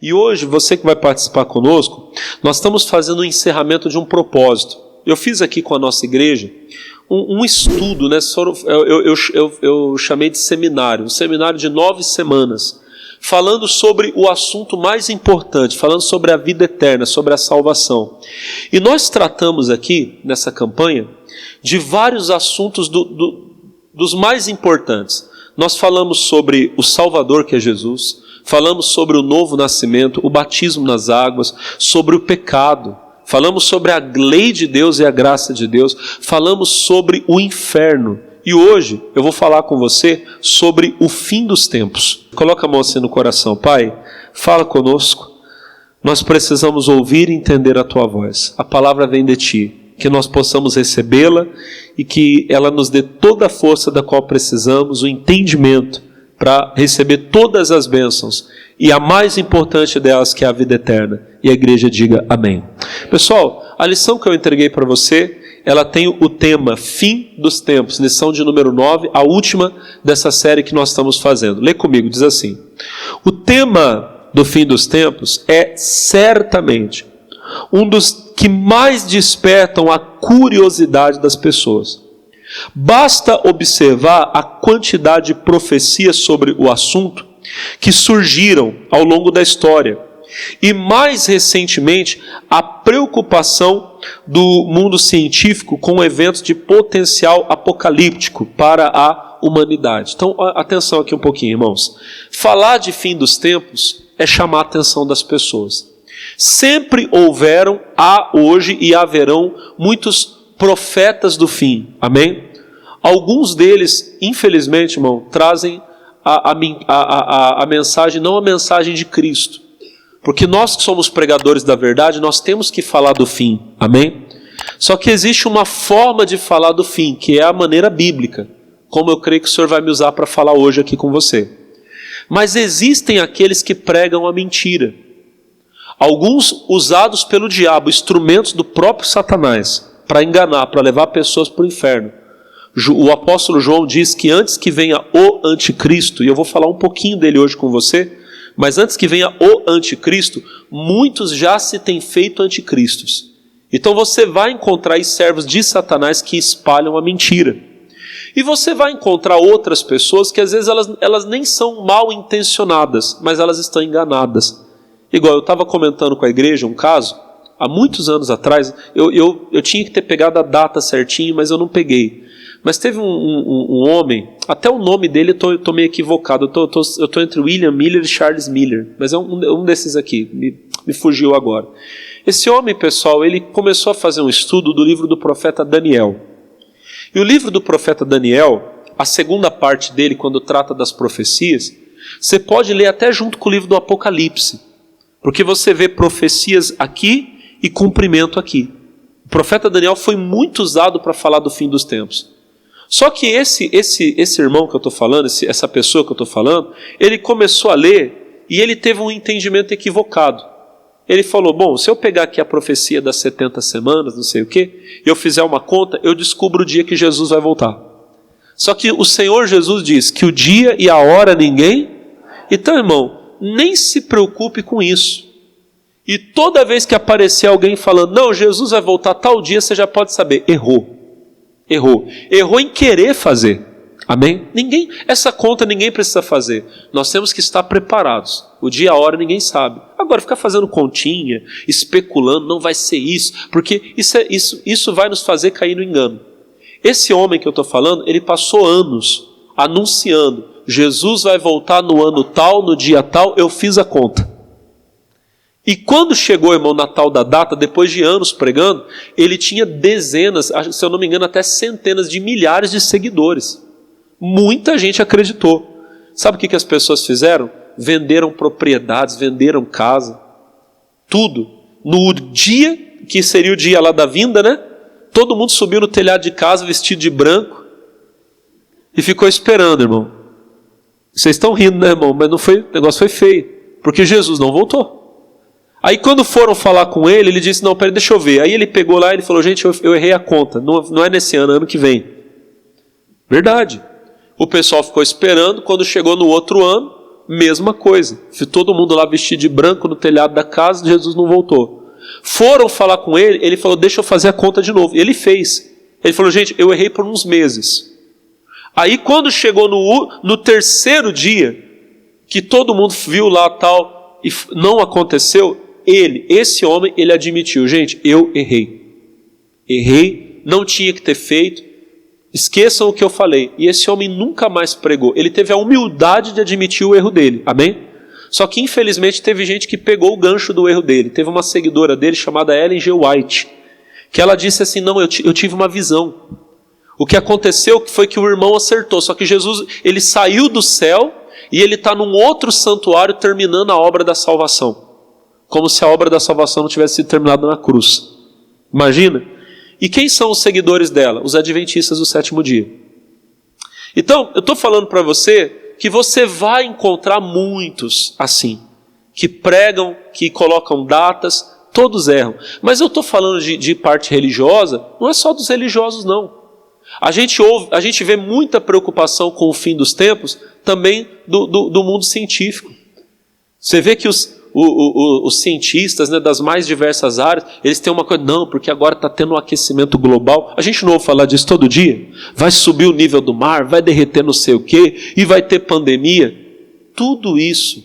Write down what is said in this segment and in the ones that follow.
E hoje, você que vai participar conosco, nós estamos fazendo o encerramento de um propósito. Eu fiz aqui com a nossa igreja um estudo, né? Eu chamei de seminário, um seminário de 9 semanas, falando sobre o assunto mais importante, falando sobre a vida eterna, sobre a salvação. E nós tratamos aqui, nessa campanha, de vários assuntos dos mais importantes. Nós falamos sobre o Salvador, que é Jesus, falamos sobre o novo nascimento, o batismo nas águas, sobre o pecado, falamos sobre a lei de Deus e a graça de Deus, falamos sobre o inferno. E hoje eu vou falar com você sobre o fim dos tempos. Coloca a mão assim no coração. Pai, fala conosco. Nós precisamos ouvir e entender a Tua voz. A palavra vem de Ti. Que nós possamos recebê-la e que ela nos dê toda a força da qual precisamos, o entendimento para receber todas as bênçãos. E a mais importante delas, que é a vida eterna. E a igreja diga amém. Pessoal, a lição que eu entreguei para você, ela tem o tema Fim dos Tempos, lição de número 9, a última dessa série que nós estamos fazendo. Lê comigo, diz assim: o tema do fim dos tempos é certamente um dos que mais despertam a curiosidade das pessoas. Basta observar a quantidade de profecias sobre o assunto que surgiram ao longo da história. E mais recentemente, a preocupação do mundo científico com eventos de potencial apocalíptico para a humanidade. Então, atenção aqui um pouquinho, irmãos. Falar de fim dos tempos é chamar a atenção das pessoas. Sempre houveram, há hoje e haverão muitos profetas do fim. Amém? Alguns deles, infelizmente, irmão, trazem a mensagem, não a mensagem de Cristo. Porque nós que somos pregadores da verdade, nós temos que falar do fim, amém? Só que existe uma forma de falar do fim, que é a maneira bíblica, como eu creio que o Senhor vai me usar para falar hoje aqui com você. Mas existem aqueles que pregam a mentira. Alguns usados pelo diabo, instrumentos do próprio Satanás, para enganar, para levar pessoas para o inferno. O apóstolo João diz que antes que venha o anticristo, e eu vou falar um pouquinho dele hoje com você, mas antes que venha o anticristo, muitos já se têm feito anticristos. Então você vai encontrar aí servos de Satanás que espalham a mentira. E você vai encontrar outras pessoas que às vezes elas nem são mal intencionadas, mas elas estão enganadas. Igual eu estava comentando com a igreja um caso, há muitos anos atrás, eu tinha que ter pegado a data certinho, mas eu não peguei. Mas teve um homem, até o nome dele eu estou meio equivocado, eu estou entre William Miller e Charles Miller, mas é um desses aqui, me fugiu agora. Esse homem, pessoal, ele começou a fazer um estudo do livro do profeta Daniel. E o livro do profeta Daniel, a segunda parte dele, quando trata das profecias, você pode ler até junto com o livro do Apocalipse, porque você vê profecias aqui e cumprimento aqui. O profeta Daniel foi muito usado para falar do fim dos tempos. Só que esse irmão que eu estou falando, essa pessoa que eu estou falando, ele começou a ler e ele teve um entendimento equivocado. Ele falou, bom, se eu pegar aqui a profecia das 70 semanas, não sei o quê, e eu fizer uma conta, eu descubro o dia que Jesus vai voltar. Só que o Senhor Jesus diz que o dia e a hora ninguém... Então, irmão, nem se preocupe com isso. E toda vez que aparecer alguém falando, não, Jesus vai voltar tal dia, você já pode saber, errou em querer fazer, amém? Essa conta ninguém precisa fazer, nós temos que estar preparados, o dia e a hora ninguém sabe. Agora ficar fazendo continha, especulando, não vai ser isso, porque isso vai nos fazer cair no engano. Esse homem que eu estou falando, ele passou anos anunciando, Jesus vai voltar no ano tal, no dia tal, eu fiz a conta. E quando chegou, irmão, na tal da data, depois de anos pregando, ele tinha dezenas, se eu não me engano, até centenas de milhares de seguidores. Muita gente acreditou. Sabe o que as pessoas fizeram? Venderam propriedades, venderam casa, tudo. No dia, que seria o dia lá da vinda, né? Todo mundo subiu no telhado de casa vestido de branco e ficou esperando, irmão. Vocês estão rindo, né, irmão? Mas o negócio foi feio, porque Jesus não voltou. Aí quando foram falar com ele, ele disse, não, peraí, deixa eu ver. Aí ele pegou lá e ele falou, gente, eu errei a conta, não é nesse ano, é ano que vem. Verdade. O pessoal ficou esperando, quando chegou no outro ano, mesma coisa. Todo mundo lá vestido de branco no telhado da casa, Jesus não voltou. Foram falar com ele, ele falou, deixa eu fazer a conta de novo. Ele fez. Ele falou, gente, eu errei por uns meses. Aí quando chegou no terceiro dia, que todo mundo viu lá tal, e não aconteceu, esse homem, ele admitiu, gente, eu errei. Errei, não tinha que ter feito, esqueçam o que eu falei. E esse homem nunca mais pregou. Ele teve a humildade de admitir o erro dele, amém? Só que infelizmente teve gente que pegou o gancho do erro dele. Teve uma seguidora dele chamada Ellen G. White, que ela disse assim, não, eu tive uma visão. O que aconteceu foi que o irmão acertou, só que Jesus, ele saiu do céu e ele está num outro santuário terminando a obra da salvação. Como se a obra da salvação não tivesse sido terminada na cruz. Imagina? E quem são os seguidores dela? Os adventistas do sétimo dia. Então, eu estou falando para você que você vai encontrar muitos assim, que pregam, que colocam datas, todos erram. Mas eu estou falando de parte religiosa, não é só dos religiosos não. A gente vê muita preocupação com o fim dos tempos, também do mundo científico. Você vê que os cientistas, né, das mais diversas áreas, eles têm uma coisa, não, porque agora está tendo um aquecimento global. A gente não ouve falar disso todo dia? Vai subir o nível do mar, vai derreter não sei o quê, e vai ter pandemia. Tudo isso,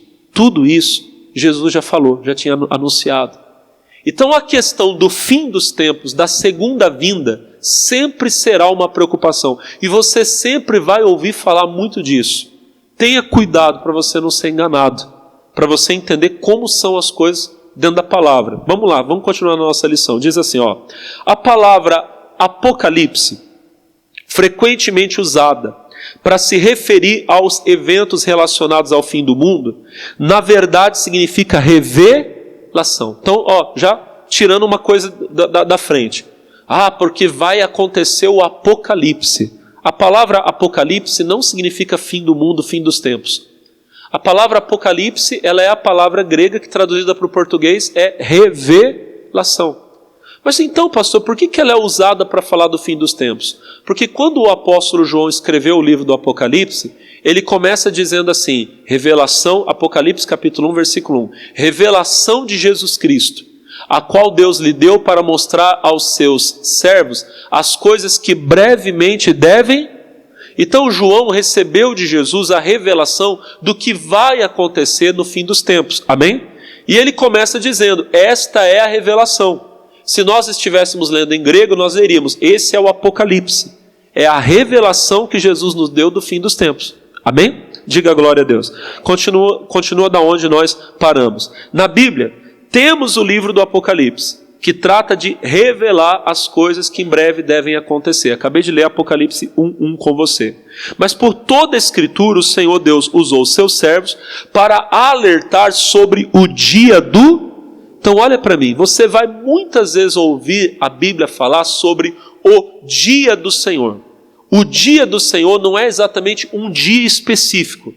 Jesus já falou, já tinha anunciado. Então a questão do fim dos tempos, da segunda vinda, sempre será uma preocupação. E você sempre vai ouvir falar muito disso. Tenha cuidado para você não ser enganado, para você entender como são as coisas dentro da palavra. Vamos lá, vamos continuar na nossa lição. Diz assim, ó, a palavra Apocalipse, frequentemente usada para se referir aos eventos relacionados ao fim do mundo, na verdade significa revelação. Então, ó, já tirando uma coisa da frente. Ah, porque vai acontecer o Apocalipse. A palavra Apocalipse não significa fim do mundo, fim dos tempos. A palavra Apocalipse, ela é a palavra grega que traduzida para o português é revelação. Mas então, pastor, por que ela é usada para falar do fim dos tempos? Porque quando o apóstolo João escreveu o livro do Apocalipse, ele começa dizendo assim, revelação, Apocalipse capítulo 1, versículo 1, revelação de Jesus Cristo, a qual Deus lhe deu para mostrar aos seus servos as coisas que brevemente devem. Então João recebeu de Jesus a revelação do que vai acontecer no fim dos tempos, amém? E ele começa dizendo, esta é a revelação. Se nós estivéssemos lendo em grego, nós leríamos, esse é o Apocalipse, é a revelação que Jesus nos deu do fim dos tempos, amém? Diga glória a Deus. Continua da onde nós paramos. Na Bíblia, temos o livro do Apocalipse, que trata de revelar as coisas que em breve devem acontecer. Acabei de ler Apocalipse 1:1 com você. Mas por toda a Escritura, o Senhor Deus usou os seus servos para alertar sobre o dia do... Então olha para mim, você vai muitas vezes ouvir a Bíblia falar sobre o dia do Senhor. O dia do Senhor não é exatamente um dia específico,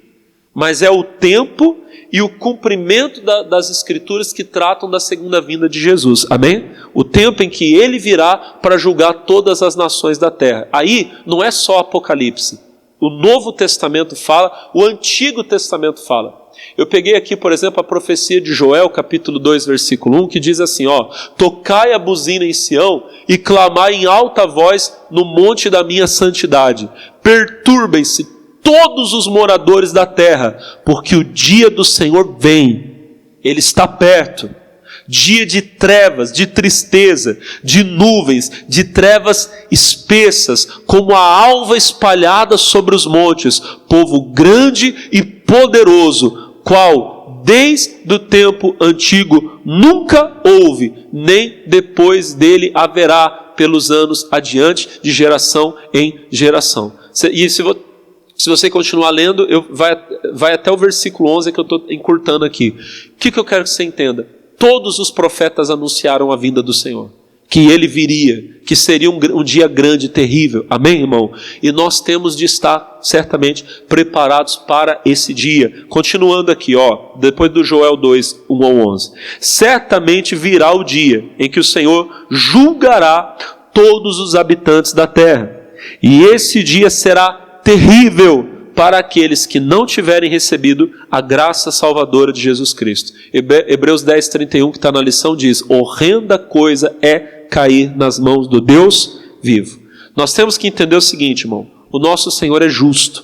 mas é o tempo e o cumprimento das Escrituras que tratam da segunda vinda de Jesus, amém? O tempo em que Ele virá para julgar todas as nações da terra. Aí não é só Apocalipse, o Novo Testamento fala, o Antigo Testamento fala. Eu peguei aqui, por exemplo, a profecia de Joel, capítulo 2, versículo 1, que diz assim, ó, tocai a buzina em Sião e clamai em alta voz no monte da minha santidade, perturbem-se todos os moradores da terra, porque o dia do Senhor vem, Ele está perto, dia de trevas, de tristeza, de nuvens, de trevas espessas, como a alva espalhada sobre os montes, povo grande e poderoso, qual desde o tempo antigo nunca houve, nem depois dele haverá pelos anos adiante, de geração em geração. E se você continuar lendo, vai até o versículo 11 que eu estou encurtando aqui. O que eu quero que você entenda? Todos os profetas anunciaram a vinda do Senhor, que Ele viria, que seria um dia grande, terrível, amém, irmão? E nós temos de estar, certamente, preparados para esse dia. Continuando aqui, ó, depois do Joel 2, 1 ao 11. Certamente virá o dia em que o Senhor julgará todos os habitantes da terra, e esse dia será terrível para aqueles que não tiverem recebido a graça salvadora de Jesus Cristo. Hebreus 10:31, que está na lição, diz: horrenda coisa é cair nas mãos do Deus vivo. Nós temos que entender o seguinte, irmão: o nosso Senhor é justo.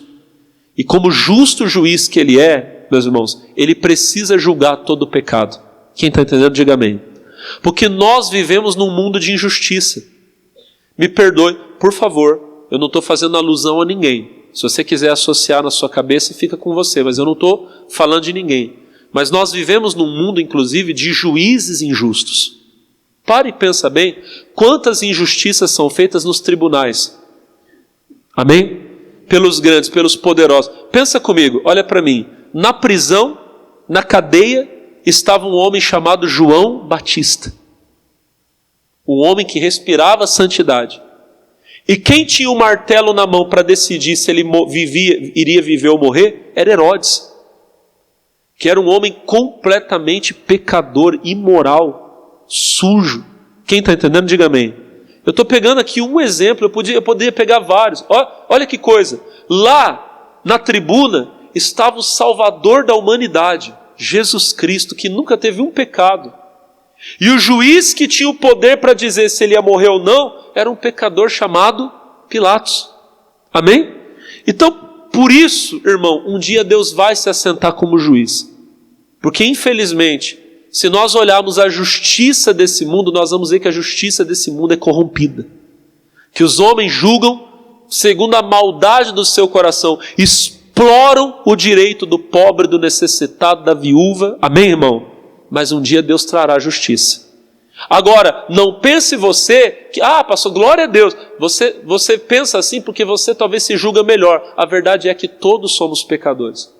E como justo juiz que Ele é, meus irmãos, Ele precisa julgar todo o pecado. Quem está entendendo, diga amém. Porque nós vivemos num mundo de injustiça. Me perdoe, por favor, eu não estou fazendo alusão a ninguém. Se você quiser associar na sua cabeça, fica com você, mas eu não estou falando de ninguém. Mas nós vivemos num mundo, inclusive, de juízes injustos. Pare e pensa bem, quantas injustiças são feitas nos tribunais. Amém? Pelos grandes, pelos poderosos. Pensa comigo, olha para mim. Na prisão, na cadeia, estava um homem chamado João Batista. Um homem que respirava santidade. E quem tinha o martelo na mão para decidir se ele iria viver ou morrer, era Herodes. Que era um homem completamente pecador, imoral, sujo. Quem está entendendo, diga amém. Eu estou pegando aqui um exemplo, eu poderia pegar vários. Olha que coisa. Lá, na tribuna, estava o Salvador da humanidade, Jesus Cristo, que nunca teve um pecado. E o juiz que tinha o poder para dizer se ele ia morrer ou não, era um pecador chamado Pilatos. Amém? Então, por isso, irmão, um dia Deus vai se assentar como juiz. Porque, infelizmente, se nós olharmos a justiça desse mundo, nós vamos ver que a justiça desse mundo é corrompida. Que os homens julgam segundo a maldade do seu coração, exploram o direito do pobre, do necessitado, da viúva. Amém, irmão? Mas um dia Deus trará justiça. Agora, não pense você que, pastor, glória a Deus. Você pensa assim porque você talvez se julga melhor. A verdade é que todos somos pecadores.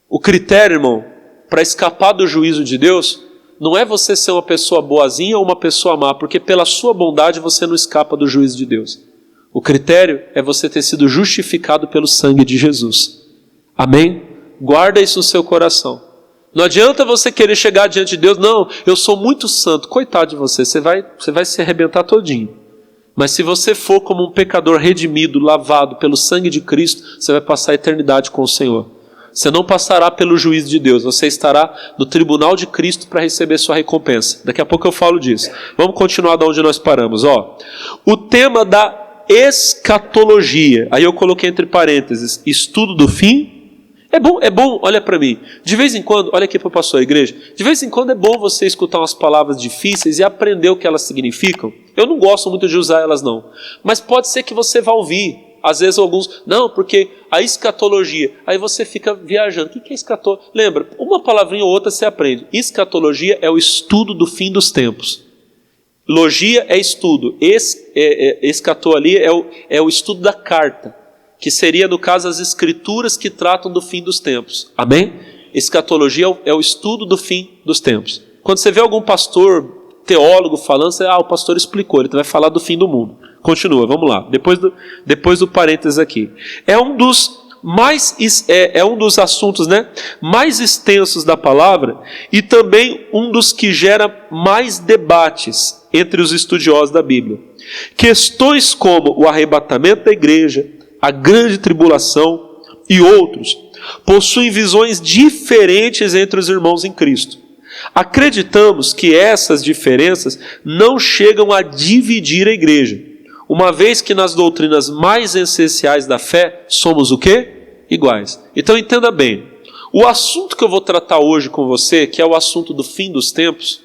O critério, irmão, para escapar do juízo de Deus, não é você ser uma pessoa boazinha ou uma pessoa má, porque pela sua bondade você não escapa do juízo de Deus. O critério é você ter sido justificado pelo sangue de Jesus. Amém? Guarda isso no seu coração. Não adianta você querer chegar diante de Deus, não, eu sou muito santo. Coitado de você, você vai se arrebentar todinho. Mas se você for como um pecador redimido, lavado pelo sangue de Cristo, você vai passar a eternidade com o Senhor. Você não passará pelo juízo de Deus, você estará no tribunal de Cristo para receber sua recompensa. Daqui a pouco eu falo disso. Vamos continuar de onde nós paramos. O tema da escatologia, aí eu coloquei entre parênteses, estudo do fim. É bom, olha para mim, de vez em quando, olha aqui para o pastor da igreja, de vez em quando é bom você escutar umas palavras difíceis e aprender o que elas significam. Eu não gosto muito de usar elas não, mas pode ser que você vá ouvir, às vezes alguns, não, porque a escatologia, aí você fica viajando, o que é escatologia? Lembra, uma palavrinha ou outra você aprende, escatologia é o estudo do fim dos tempos. Logia é estudo, escatologia é o estudo da carta, que seria, no caso, as escrituras que tratam do fim dos tempos. Amém? Escatologia é o estudo do fim dos tempos. Quando você vê algum pastor, teólogo falando, você, o pastor explicou, ele vai falar do fim do mundo. Continua, vamos lá. Depois do parênteses aqui. É um dos assuntos, né, mais extensos da palavra e também um dos que gera mais debates entre os estudiosos da Bíblia. Questões como o arrebatamento da igreja, a grande tribulação e outros possuem visões diferentes entre os irmãos em Cristo. Acreditamos que essas diferenças não chegam a dividir a igreja, uma vez que nas doutrinas mais essenciais da fé somos o quê? Iguais. Então entenda bem, o assunto que eu vou tratar hoje com você, que é o assunto do fim dos tempos,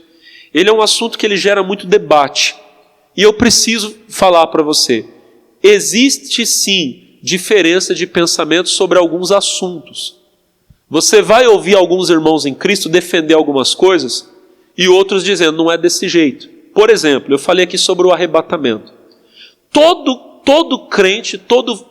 ele é um assunto que ele gera muito debate. E eu preciso falar para você, existe sim diferença de pensamento sobre alguns assuntos. Você vai ouvir alguns irmãos em Cristo defender algumas coisas e outros dizendo, não é desse jeito. Por exemplo, eu falei aqui sobre o arrebatamento. Todo crente, todo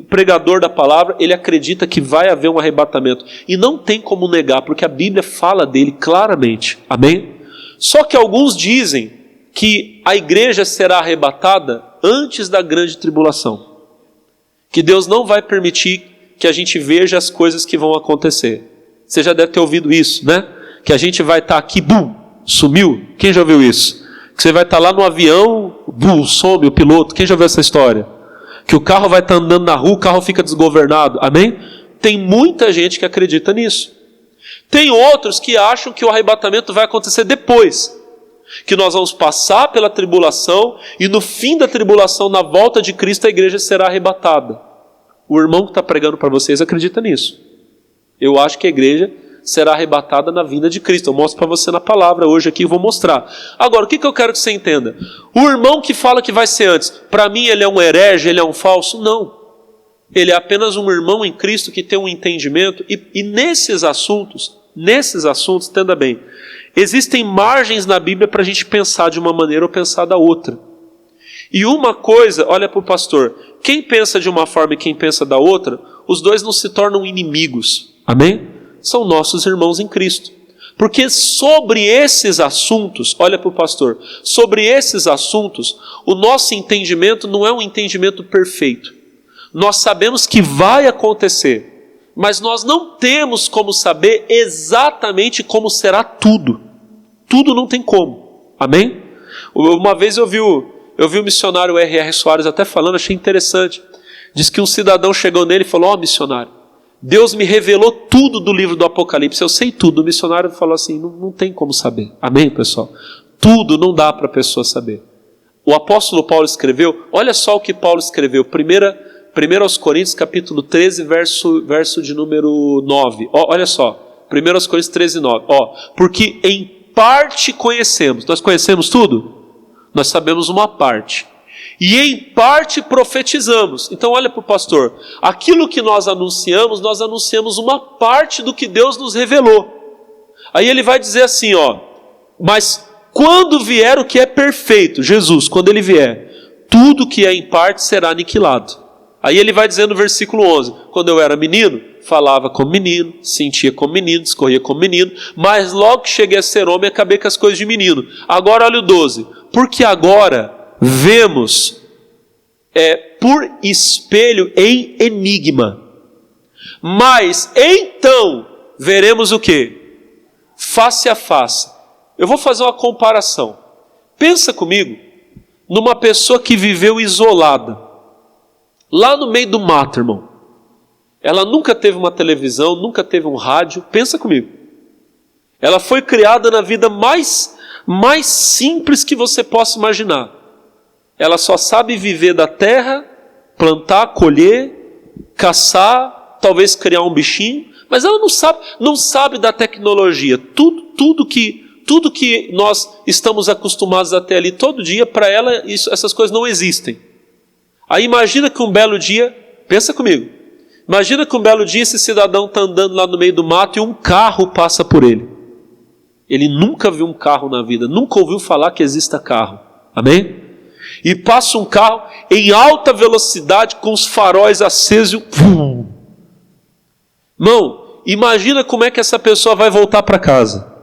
pregador da palavra, ele acredita que vai haver um arrebatamento. E não tem como negar, porque a Bíblia fala dele claramente. Amém? Só que alguns dizem que a igreja será arrebatada antes da grande tribulação. Que Deus não vai permitir que a gente veja as coisas que vão acontecer. Você já deve ter ouvido isso, né? Que a gente vai estar aqui, bum, sumiu. Quem já ouviu isso? Que você vai estar lá no avião, bum, some o piloto. Quem já ouviu essa história? Que o carro vai estar andando na rua, o carro fica desgovernado. Amém? Tem muita gente que acredita nisso. Tem outros que acham que o arrebatamento vai acontecer depois, que nós vamos passar pela tribulação e no fim da tribulação, na volta de Cristo, a igreja será arrebatada. O irmão que está pregando para vocês acredita nisso. Eu acho que a igreja será arrebatada na vinda de Cristo. Eu mostro para você na palavra hoje aqui, vou mostrar. Agora, o que eu quero que você entenda? O irmão que fala que vai ser antes, para mim ele é um herege, ele é um falso? Não. Ele é apenas um irmão em Cristo que tem um entendimento, e nesses assuntos, entenda bem, existem margens na Bíblia para a gente pensar de uma maneira ou pensar da outra. E uma coisa, olha para o pastor, quem pensa de uma forma e quem pensa da outra, os dois não se tornam inimigos, amém? São nossos irmãos em Cristo. Porque sobre esses assuntos, olha para o pastor, sobre esses assuntos, o nosso entendimento não é um entendimento perfeito. Nós sabemos que vai acontecer, mas nós não temos como saber exatamente como será tudo. Tudo não tem como, amém? Uma vez eu vi o missionário R.R. Soares até falando, achei interessante. Diz que um cidadão chegou nele e falou: ó, missionário, Deus me revelou tudo do livro do Apocalipse, eu sei tudo. O missionário falou assim: não tem como saber, amém, pessoal? Tudo não dá para a pessoa saber. O apóstolo Paulo escreveu, olha só o que Paulo escreveu, 1 aos Coríntios, capítulo 13, verso de número 9. Olha só, 1 aos Coríntios 13, 9. Porque em parte conhecemos. Nós conhecemos tudo? Nós sabemos uma parte. E em parte profetizamos. Então olha para o pastor. Aquilo que nós anunciamos uma parte do que Deus nos revelou. Aí ele vai dizer assim, mas quando vier o que é perfeito, Jesus, quando ele vier, tudo que é em parte será aniquilado. Aí ele vai dizer no versículo 11, quando eu era menino, falava como menino, sentia como menino, discorria como menino, mas logo que cheguei a ser homem, acabei com as coisas de menino. Agora olha o 12, porque agora vemos por espelho em enigma, mas então veremos o quê? Face a face. Eu vou fazer uma comparação. Pensa comigo numa pessoa que viveu isolada, lá no meio do mato, irmão. Ela nunca teve uma televisão, nunca teve um rádio. Pensa comigo. Ela foi criada na vida mais simples que você possa imaginar. Ela só sabe viver da terra, plantar, colher, caçar, talvez criar um bichinho, mas ela não sabe da tecnologia. Tudo que nós estamos acostumados até ali todo dia, para ela essas coisas não existem. Aí imagina que um belo dia, pensa comigo, imagina que um belo dia esse cidadão está andando lá no meio do mato e um carro passa por ele. Ele nunca viu um carro na vida, nunca ouviu falar que exista carro, amém? E passa um carro em alta velocidade com os faróis acesos e Irmão, imagina como é que essa pessoa vai voltar para casa,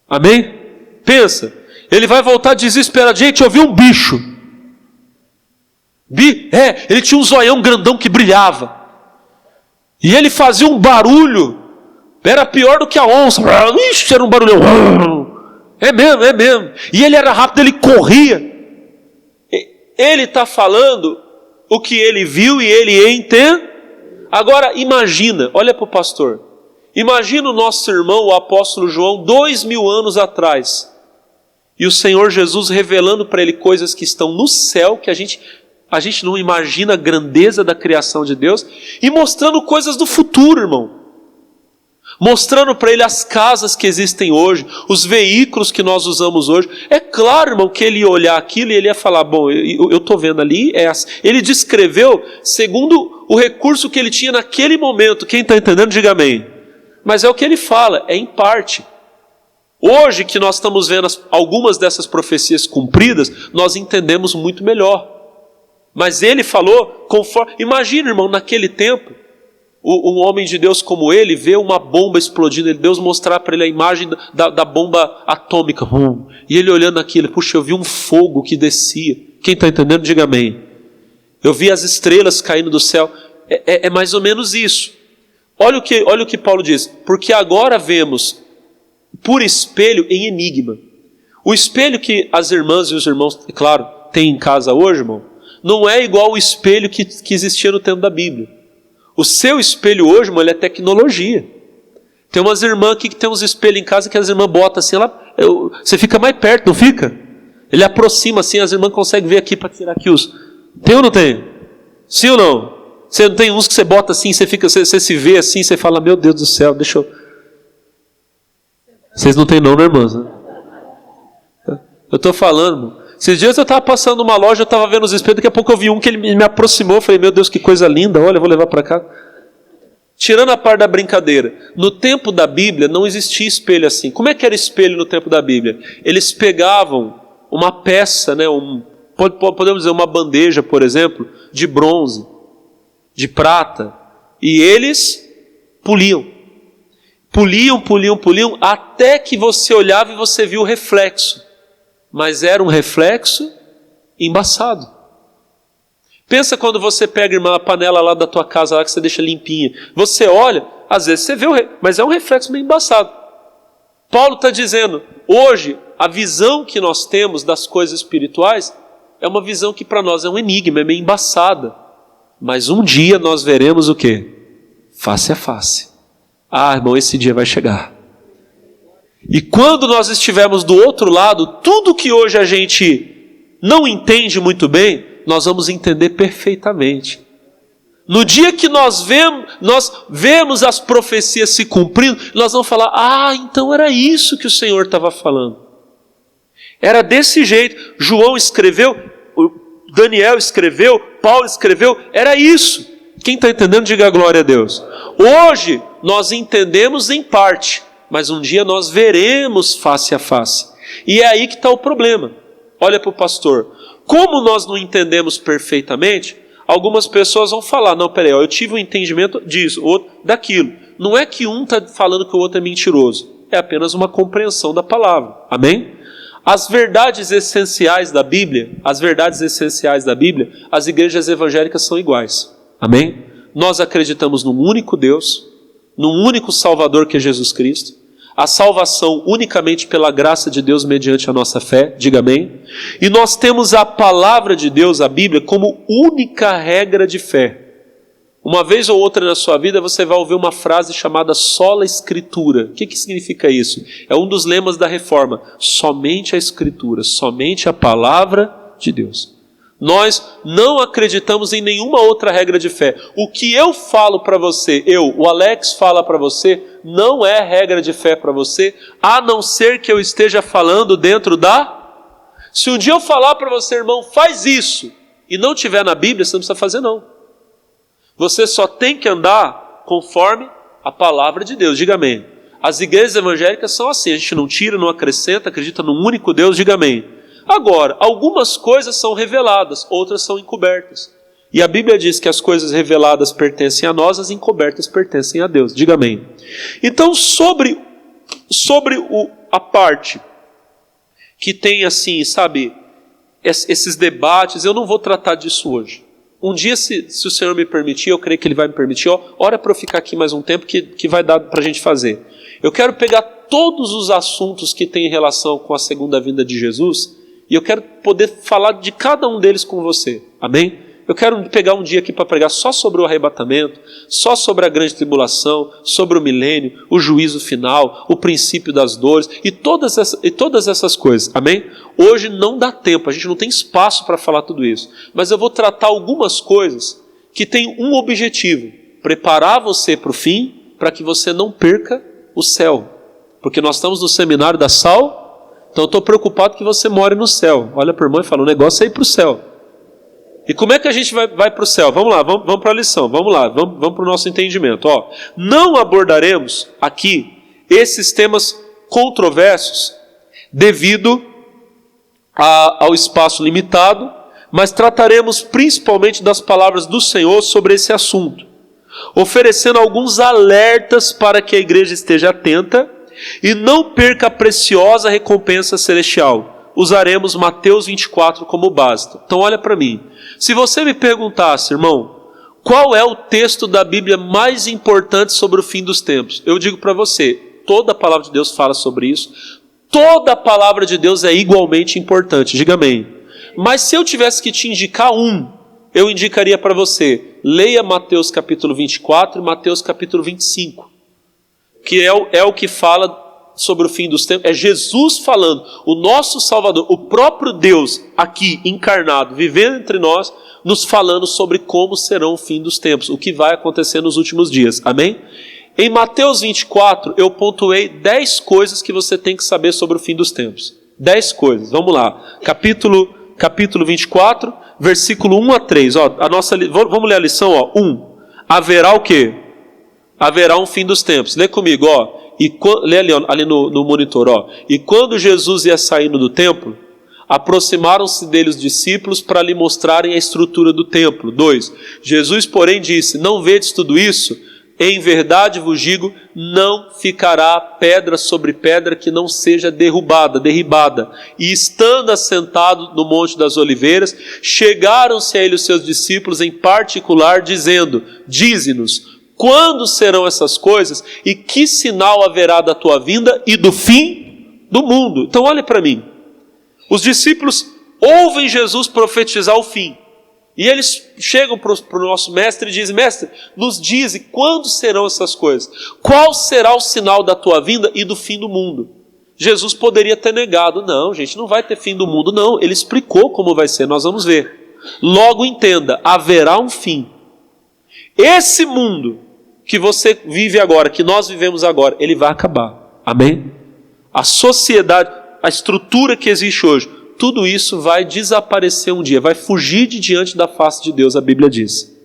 amém? Pensa, ele vai voltar desesperado, gente, eu vi um bicho. Ele tinha um zoião grandão que brilhava. E ele fazia um barulho. Era pior do que a onça. Ixi, era um barulhão. É mesmo. E ele era rápido, ele corria. Ele está falando o que ele viu e ele entende. Agora imagina, olha para o pastor. Imagina o nosso irmão, o apóstolo João, 2000 anos atrás. E o Senhor Jesus revelando para ele coisas que estão no céu, que a gente não imagina a grandeza da criação de Deus, e mostrando coisas do futuro, irmão. Mostrando para ele as casas que existem hoje, os veículos que nós usamos hoje. É claro, irmão, que ele ia olhar aquilo e ele ia falar, bom, eu estou vendo ali, ele descreveu segundo o recurso que ele tinha naquele momento. Quem está entendendo, diga amém. Mas é o que ele fala, é em parte. Hoje que nós estamos vendo algumas dessas profecias cumpridas, nós entendemos muito melhor. Mas ele falou conforme... Imagina, irmão, naquele tempo, um homem de Deus como ele, vê uma bomba explodindo, Deus mostrar para ele a imagem da bomba atômica. E ele olhando aquilo, puxa, eu vi um fogo que descia. Quem está entendendo, diga amém. Eu vi as estrelas caindo do céu. É mais ou menos isso. Olha o que Paulo diz. Porque agora vemos por espelho em enigma. O espelho que as irmãs e os irmãos, claro, têm em casa hoje, irmão, não é igual o espelho que existia no tempo da Bíblia. O seu espelho hoje, irmão, ele é tecnologia. Tem umas irmãs aqui que tem uns espelhos em casa que as irmãs botam assim, você fica mais perto, não fica? Ele aproxima assim, as irmãs conseguem ver aqui para tirar aqui os... Tem ou não tem? Sim ou não? Você não tem uns que você bota assim, você se vê assim, você fala, meu Deus do céu, deixa eu... Vocês não tem não, né, irmãs? Eu estou falando, irmão. Esses dias eu estava passando numa loja, eu estava vendo os espelhos, daqui a pouco eu vi um que ele me aproximou, eu falei, meu Deus, que coisa linda, olha, eu vou levar para cá. Tirando a parte da brincadeira, no tempo da Bíblia não existia espelho assim. Como é que era espelho no tempo da Bíblia? Eles pegavam uma peça, né, podemos dizer uma bandeja, por exemplo, de bronze, de prata, e eles poliam, até que você olhava e você viu o reflexo, mas era um reflexo embaçado. Pensa quando você pega, irmã, a panela lá da tua casa, lá que você deixa limpinha. Você olha, às vezes você vê, mas é um reflexo meio embaçado. Paulo está dizendo, hoje, a visão que nós temos das coisas espirituais é uma visão que para nós é um enigma, é meio embaçada. Mas um dia nós veremos o quê? Face a face. Ah, irmão, esse dia vai chegar. E quando nós estivermos do outro lado, tudo que hoje a gente não entende muito bem, nós vamos entender perfeitamente. No dia que nós vemos as profecias se cumprindo, nós vamos falar, ah, então era isso que o Senhor estava falando. Era desse jeito. João escreveu, Daniel escreveu, Paulo escreveu, era isso. Quem está entendendo, diga glória a Deus. Hoje nós entendemos em parte, mas um dia nós veremos face a face. E é aí que está o problema. Olha para o pastor. Como nós não entendemos perfeitamente, algumas pessoas vão falar, não, peraí, eu tive um entendimento disso, outro daquilo. Não é que um está falando que o outro é mentiroso. É apenas uma compreensão da palavra. Amém? As verdades essenciais da Bíblia, as igrejas evangélicas são iguais. Amém? Nós acreditamos num único Deus, num único Salvador que é Jesus Cristo. A salvação unicamente pela graça de Deus mediante a nossa fé, diga amém. E nós temos a palavra de Deus, a Bíblia, como única regra de fé. Uma vez ou outra na sua vida você vai ouvir uma frase chamada sola escritura. O que significa isso? É um dos lemas da reforma. Somente a escritura, somente a palavra de Deus. Nós não acreditamos em nenhuma outra regra de fé. O que eu falo para você, o Alex fala para você, não é regra de fé para você, a não ser que eu esteja falando dentro da... Se um dia eu falar para você, irmão, faz isso, e não tiver na Bíblia, você não precisa fazer não. Você só tem que andar conforme a palavra de Deus, diga amém. As igrejas evangélicas são assim, a gente não tira, não acrescenta, acredita num único Deus, diga amém. Agora, algumas coisas são reveladas, outras são encobertas. E a Bíblia diz que as coisas reveladas pertencem a nós, as encobertas pertencem a Deus. Diga amém. Então, sobre a parte que tem assim, sabe, esses debates, eu não vou tratar disso hoje. Um dia, se o Senhor me permitir, eu creio que Ele vai me permitir, ora para eu ficar aqui mais um tempo que vai dar para a gente fazer. Eu quero pegar todos os assuntos que têm relação com a segunda vinda de Jesus, e eu quero poder falar de cada um deles com você. Amém? Eu quero pegar um dia aqui para pregar só sobre o arrebatamento, só sobre a grande tribulação, sobre o milênio, o juízo final, o princípio das dores e todas essas coisas. Amém? Hoje não dá tempo, a gente não tem espaço para falar tudo isso. Mas eu vou tratar algumas coisas que têm um objetivo: preparar você para o fim, para que você não perca o céu. Porque nós estamos no seminário da Sal. Então eu estou preocupado que você more no céu. Olha para o irmão e fala, o negócio é ir para o céu. E como é que a gente vai para o céu? Vamos lá, vamos para a lição, vamos lá, vamos para o nosso entendimento. Não abordaremos aqui esses temas controversos devido ao espaço limitado, mas trataremos principalmente das palavras do Senhor sobre esse assunto, oferecendo alguns alertas para que a igreja esteja atenta e não perca a preciosa recompensa celestial. Usaremos Mateus 24 como base. Então olha para mim. Se você me perguntasse, irmão, qual é o texto da Bíblia mais importante sobre o fim dos tempos? Eu digo para você, toda a palavra de Deus fala sobre isso. Toda a palavra de Deus é igualmente importante. Diga amém. Mas se eu tivesse que te indicar eu indicaria para você, leia Mateus capítulo 24 e Mateus capítulo 25, que é o que fala sobre o fim dos tempos. É Jesus falando, o nosso Salvador, o próprio Deus aqui encarnado, vivendo entre nós, nos falando sobre como serão o fim dos tempos, o que vai acontecer nos últimos dias, amém? Em Mateus 24, eu pontuei 10 coisas que você tem que saber sobre o fim dos tempos. 10 coisas, vamos lá. Capítulo 24, versículo 1 a 3. Ó, vamos ler a lição. Ó. 1. Haverá o quê? Haverá um fim dos tempos. Lê comigo. Ó. Lê ali no monitor. Ó. E quando Jesus ia saindo do templo, aproximaram-se dele os discípulos para lhe mostrarem a estrutura do templo. 2. Jesus, porém, disse, não vedes tudo isso? Em verdade vos digo, não ficará pedra sobre pedra que não seja derribada. E estando assentado no Monte das Oliveiras, chegaram-se a ele os seus discípulos em particular, dizendo, dize-nos, quando serão essas coisas e que sinal haverá da tua vinda e do fim do mundo? Então olhe para mim, os discípulos ouvem Jesus profetizar o fim. E eles chegam para o nosso mestre e dizem, mestre, nos dize quando serão essas coisas. Qual será o sinal da tua vinda e do fim do mundo? Jesus poderia ter negado, não, gente, não vai ter fim do mundo, não. Ele explicou como vai ser, nós vamos ver. Logo entenda, haverá um fim. Esse mundo que você vive agora, que nós vivemos agora, ele vai acabar. Amém? A sociedade, a estrutura que existe hoje, tudo isso vai desaparecer um dia, vai fugir de diante da face de Deus, a Bíblia diz.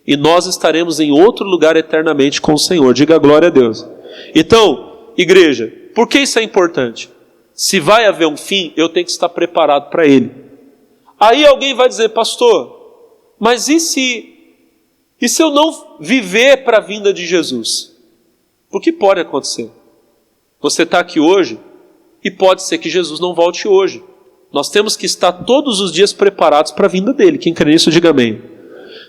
E nós estaremos em outro lugar eternamente com o Senhor. Diga glória a Deus. Então, igreja, por que isso é importante? Se vai haver um fim, eu tenho que estar preparado para ele. Aí alguém vai dizer, pastor, mas e se eu não viver para a vinda de Jesus? O que pode acontecer? Você está aqui hoje e pode ser que Jesus não volte hoje. Nós temos que estar todos os dias preparados para a vinda dele. Quem crê nisso, diga amém.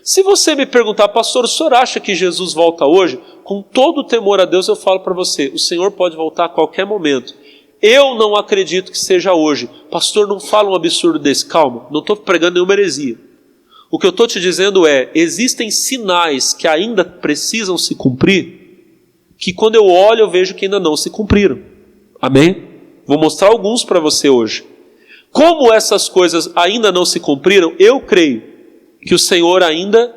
Se você me perguntar, pastor, o senhor acha que Jesus volta hoje? Com todo o temor a Deus eu falo para você, o Senhor pode voltar a qualquer momento. Eu não acredito que seja hoje. Pastor, não fala um absurdo desse. Calma, não estou pregando nenhuma heresia. O que eu estou te dizendo é, existem sinais que ainda precisam se cumprir, que quando eu olho eu vejo que ainda não se cumpriram. Amém? Vou mostrar alguns para você hoje. Como essas coisas ainda não se cumpriram, eu creio que o Senhor ainda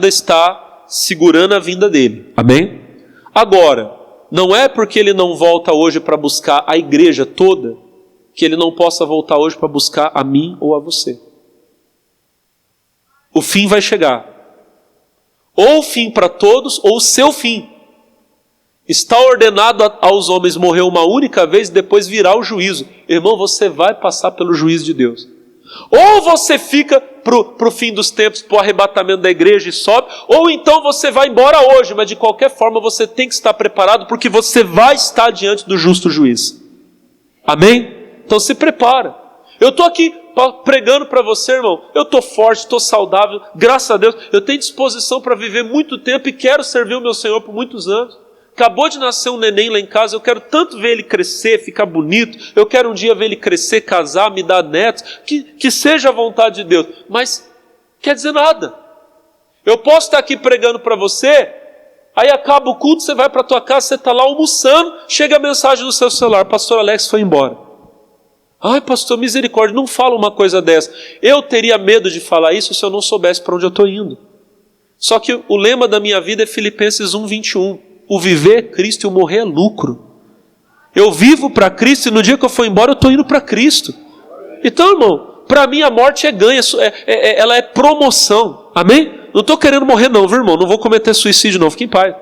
está segurando a vinda dele. Amém? Agora, não é porque ele não volta hoje para buscar a igreja toda, que ele não possa voltar hoje para buscar a mim ou a você. O fim vai chegar. Ou o fim para todos, ou o seu fim. Está ordenado aos homens morrer uma única vez e depois virá o juízo. Irmão, você vai passar pelo juízo de Deus. Ou você fica para o fim dos tempos, para o arrebatamento da igreja e sobe, ou então você vai embora hoje, mas de qualquer forma você tem que estar preparado, porque você vai estar diante do justo juiz. Amém? Então se prepara. Eu estou aqui pregando para você, irmão, eu estou forte, estou saudável, graças a Deus, eu tenho disposição para viver muito tempo e quero servir o meu Senhor por muitos anos. Acabou de nascer um neném lá em casa, eu quero tanto ver ele crescer, ficar bonito, eu quero um dia ver ele crescer, casar, me dar netos, que seja a vontade de Deus, mas quer dizer nada. Eu posso estar aqui pregando para você, aí acaba o culto, você vai para a tua casa, você está lá almoçando, chega a mensagem no seu celular, pastor Alex foi embora. Ai pastor, misericórdia, não fala uma coisa dessa. Eu teria medo de falar isso se eu não soubesse para onde eu estou indo. Só que o lema da minha vida é Filipenses 1:21. O viver é Cristo e o morrer é lucro. Eu vivo para Cristo e no dia que eu for embora eu estou indo para Cristo. Então, irmão, para mim a morte é ganho, ela é promoção. Amém? Não estou querendo morrer não, viu, irmão? Não vou cometer suicídio não, fique em paz.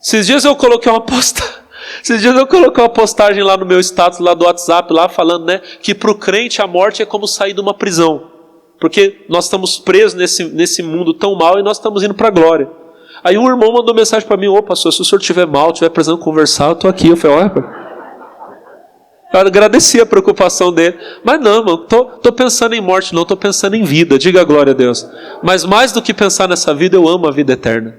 Esses dias eu coloquei uma postagem lá no meu status, lá do WhatsApp, lá falando, né, que para o crente a morte é como sair de uma prisão. Porque nós estamos presos nesse mundo tão mal e nós estamos indo para a glória. Aí um irmão mandou mensagem para mim, ô pastor, se o senhor estiver mal, estiver precisando conversar, eu estou aqui. Eu falei, olha, eu agradeci a preocupação dele. Mas não, irmão, estou pensando em morte não, estou pensando em vida, diga a glória a Deus. Mas mais do que pensar nessa vida, eu amo a vida eterna.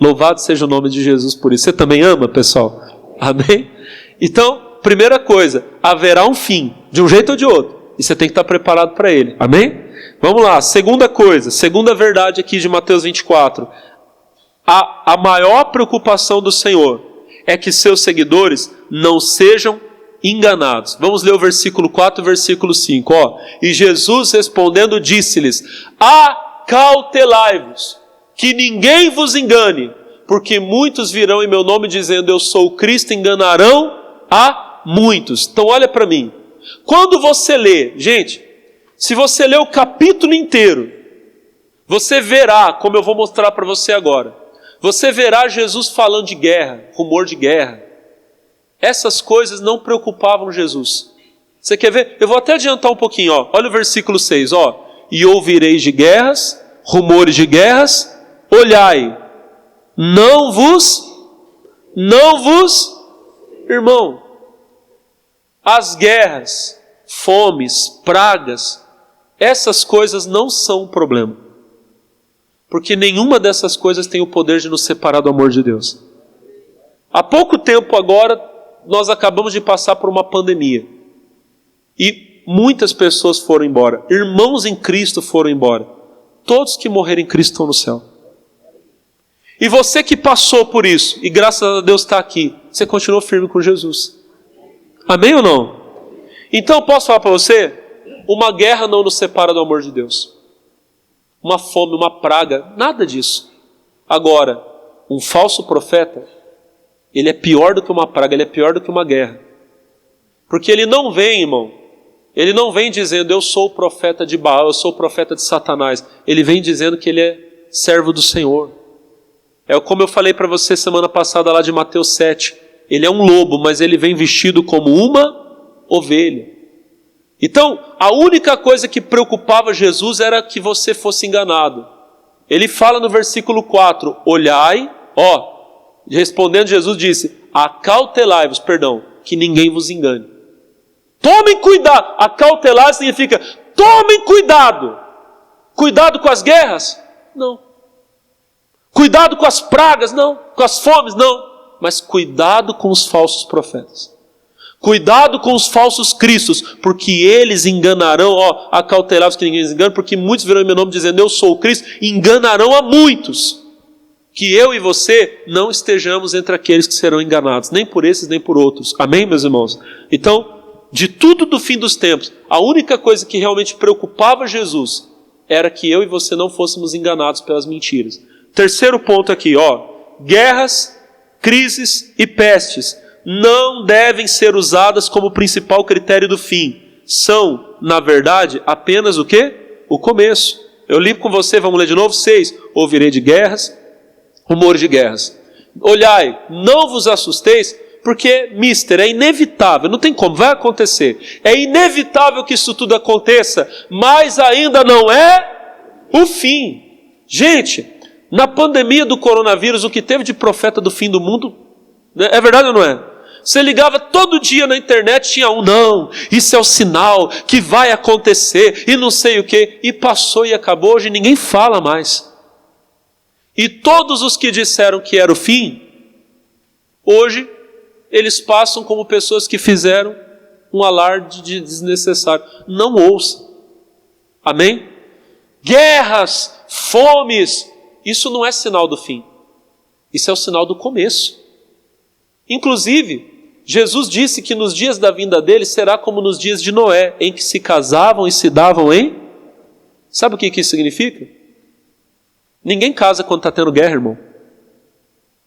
Louvado seja o nome de Jesus por isso. Você também ama, pessoal? Amém? Então, primeira coisa, haverá um fim, de um jeito ou de outro. E você tem que estar preparado para ele. Amém? Vamos lá, segunda coisa, segunda verdade aqui de Mateus 24. A maior preocupação do Senhor é que seus seguidores não sejam enganados. Vamos ler o versículo 4 e o versículo 5. E Jesus respondendo disse-lhes: acautelai-vos, que ninguém vos engane, porque muitos virão em meu nome dizendo eu sou o Cristo, enganarão a muitos. Então olha para mim, quando você lê, gente, se você ler o capítulo inteiro, você verá, como eu vou mostrar para você agora, você verá Jesus falando de guerra, rumor de guerra. Essas coisas não preocupavam Jesus. Você quer ver? Eu vou até adiantar um pouquinho, olha o versículo 6, e ouvireis de guerras, rumores de guerras, olhai, não vos, irmão, as guerras, fomes, pragas, essas coisas não são um problema. Porque nenhuma dessas coisas tem o poder de nos separar do amor de Deus. Há pouco tempo agora, nós acabamos de passar por uma pandemia. E muitas pessoas foram embora. Irmãos em Cristo foram embora. Todos que morreram em Cristo estão no céu. E você que passou por isso, e graças a Deus está aqui, você continuou firme com Jesus. Amém ou não? Então eu posso falar para você, uma guerra não nos separa do amor de Deus. Uma fome, uma praga, nada disso. Agora, um falso profeta, ele é pior do que uma praga, ele é pior do que uma guerra. Porque ele não vem, irmão, ele não vem dizendo eu sou o profeta de Baal, eu sou o profeta de Satanás. Ele vem dizendo que ele é servo do Senhor. É como eu falei para você semana passada lá de Mateus 7. Ele é um lobo, mas ele vem vestido como uma ovelha. Então, a única coisa que preocupava Jesus era que você fosse enganado. Ele fala no versículo 4, olhai, respondendo Jesus disse, acautelai-vos, que ninguém vos engane. Tomem cuidado, acautelar significa, tomem cuidado. Cuidado com as guerras? Não. Cuidado com as pragas? Não. Com as fomes? Não. Mas cuidado com os falsos profetas. Cuidado com os falsos cristos, porque eles enganarão, acautelai-vos que ninguém os engane, porque muitos virão em meu nome dizendo eu sou o Cristo, e enganarão a muitos. Que eu e você não estejamos entre aqueles que serão enganados, nem por esses nem por outros. Amém, meus irmãos? Então, de tudo do fim dos tempos, a única coisa que realmente preocupava Jesus era que eu e você não fôssemos enganados pelas mentiras. Terceiro ponto aqui, guerras, crises e pestes não devem ser usadas como principal critério do fim. São, na verdade, apenas o quê? O começo. Eu li com você, vamos ler de novo, 6. Ouvirei de guerras, rumores de guerras. Olhai, não vos assusteis, porque, é inevitável, não tem como, vai acontecer. É inevitável que isso tudo aconteça, mas ainda não é o fim. Gente, na pandemia do coronavírus, o que teve de profeta do fim do mundo, é verdade ou não é? Você ligava todo dia na internet, tinha não, isso é o sinal que vai acontecer, e não sei o que, e passou e acabou, hoje ninguém fala mais. E todos os que disseram que era o fim, hoje, eles passam como pessoas que fizeram um alarde de desnecessário. Não ouça. Amém? Guerras, fomes, isso não é sinal do fim. Isso é o sinal do começo. Inclusive, Jesus disse que nos dias da vinda dele será como nos dias de Noé, em que se casavam e se davam em... Sabe o que isso significa? Ninguém casa quando está tendo guerra, irmão.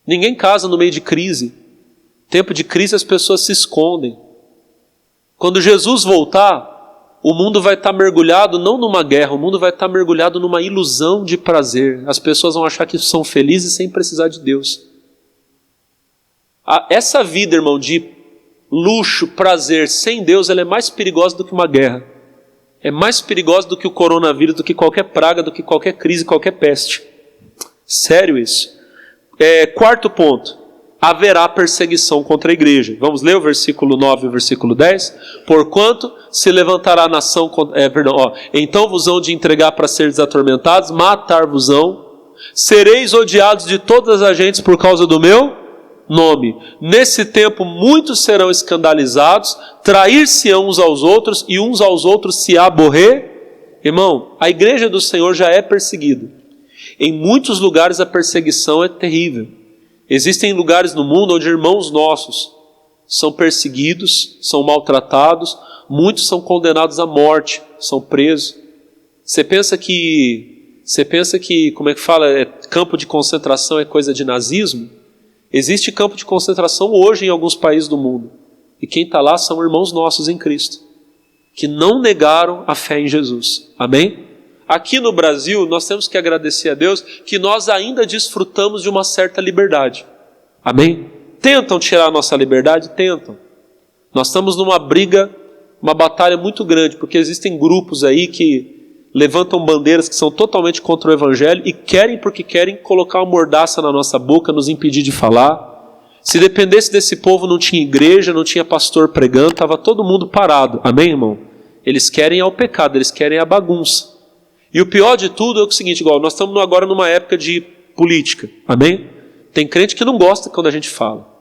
Ninguém casa no meio de crise. Tempo de crise as pessoas se escondem. Quando Jesus voltar, o mundo vai estar mergulhado não numa guerra, o mundo vai estar mergulhado numa ilusão de prazer. As pessoas vão achar que são felizes sem precisar de Deus. Essa vida, irmão, de luxo, prazer, sem Deus, ela é mais perigosa do que uma guerra. É mais perigosa do que o coronavírus, do que qualquer praga, do que qualquer crise, qualquer peste. Sério isso. Quarto ponto. Haverá perseguição contra a igreja. Vamos ler o versículo 9 e o versículo 10? Porquanto se levantará a nação... então vos hão de entregar para seres atormentados, matar-vos-ão, sereis odiados de todas as gentes por causa do meu nome. Nesse tempo muitos serão escandalizados, trair-se-ão uns aos outros e uns aos outros se aborrer. Irmão, a igreja do Senhor já é perseguida. Em muitos lugares a perseguição é terrível. Existem lugares no mundo onde irmãos nossos são perseguidos, são maltratados, muitos são condenados à morte, são presos. Você pensa que, como é que fala, campo de concentração é coisa de nazismo? Existe campo de concentração hoje em alguns países do mundo. E quem está lá são irmãos nossos em Cristo, que não negaram a fé em Jesus. Amém? Aqui no Brasil, nós temos que agradecer a Deus que nós ainda desfrutamos de uma certa liberdade. Amém? Tentam tirar a nossa liberdade? Tentam. Nós estamos numa briga, uma batalha muito grande, porque existem grupos aí que levantam bandeiras que são totalmente contra o Evangelho e querem, porque querem, colocar uma mordaça na nossa boca, nos impedir de falar. Se dependesse desse povo, não tinha igreja, não tinha pastor pregando, estava todo mundo parado. Amém, irmão? Eles querem ao pecado, eles querem a bagunça. E o pior de tudo é o seguinte, igual, nós estamos agora numa época de política. Amém? Tem crente que não gosta quando a gente fala.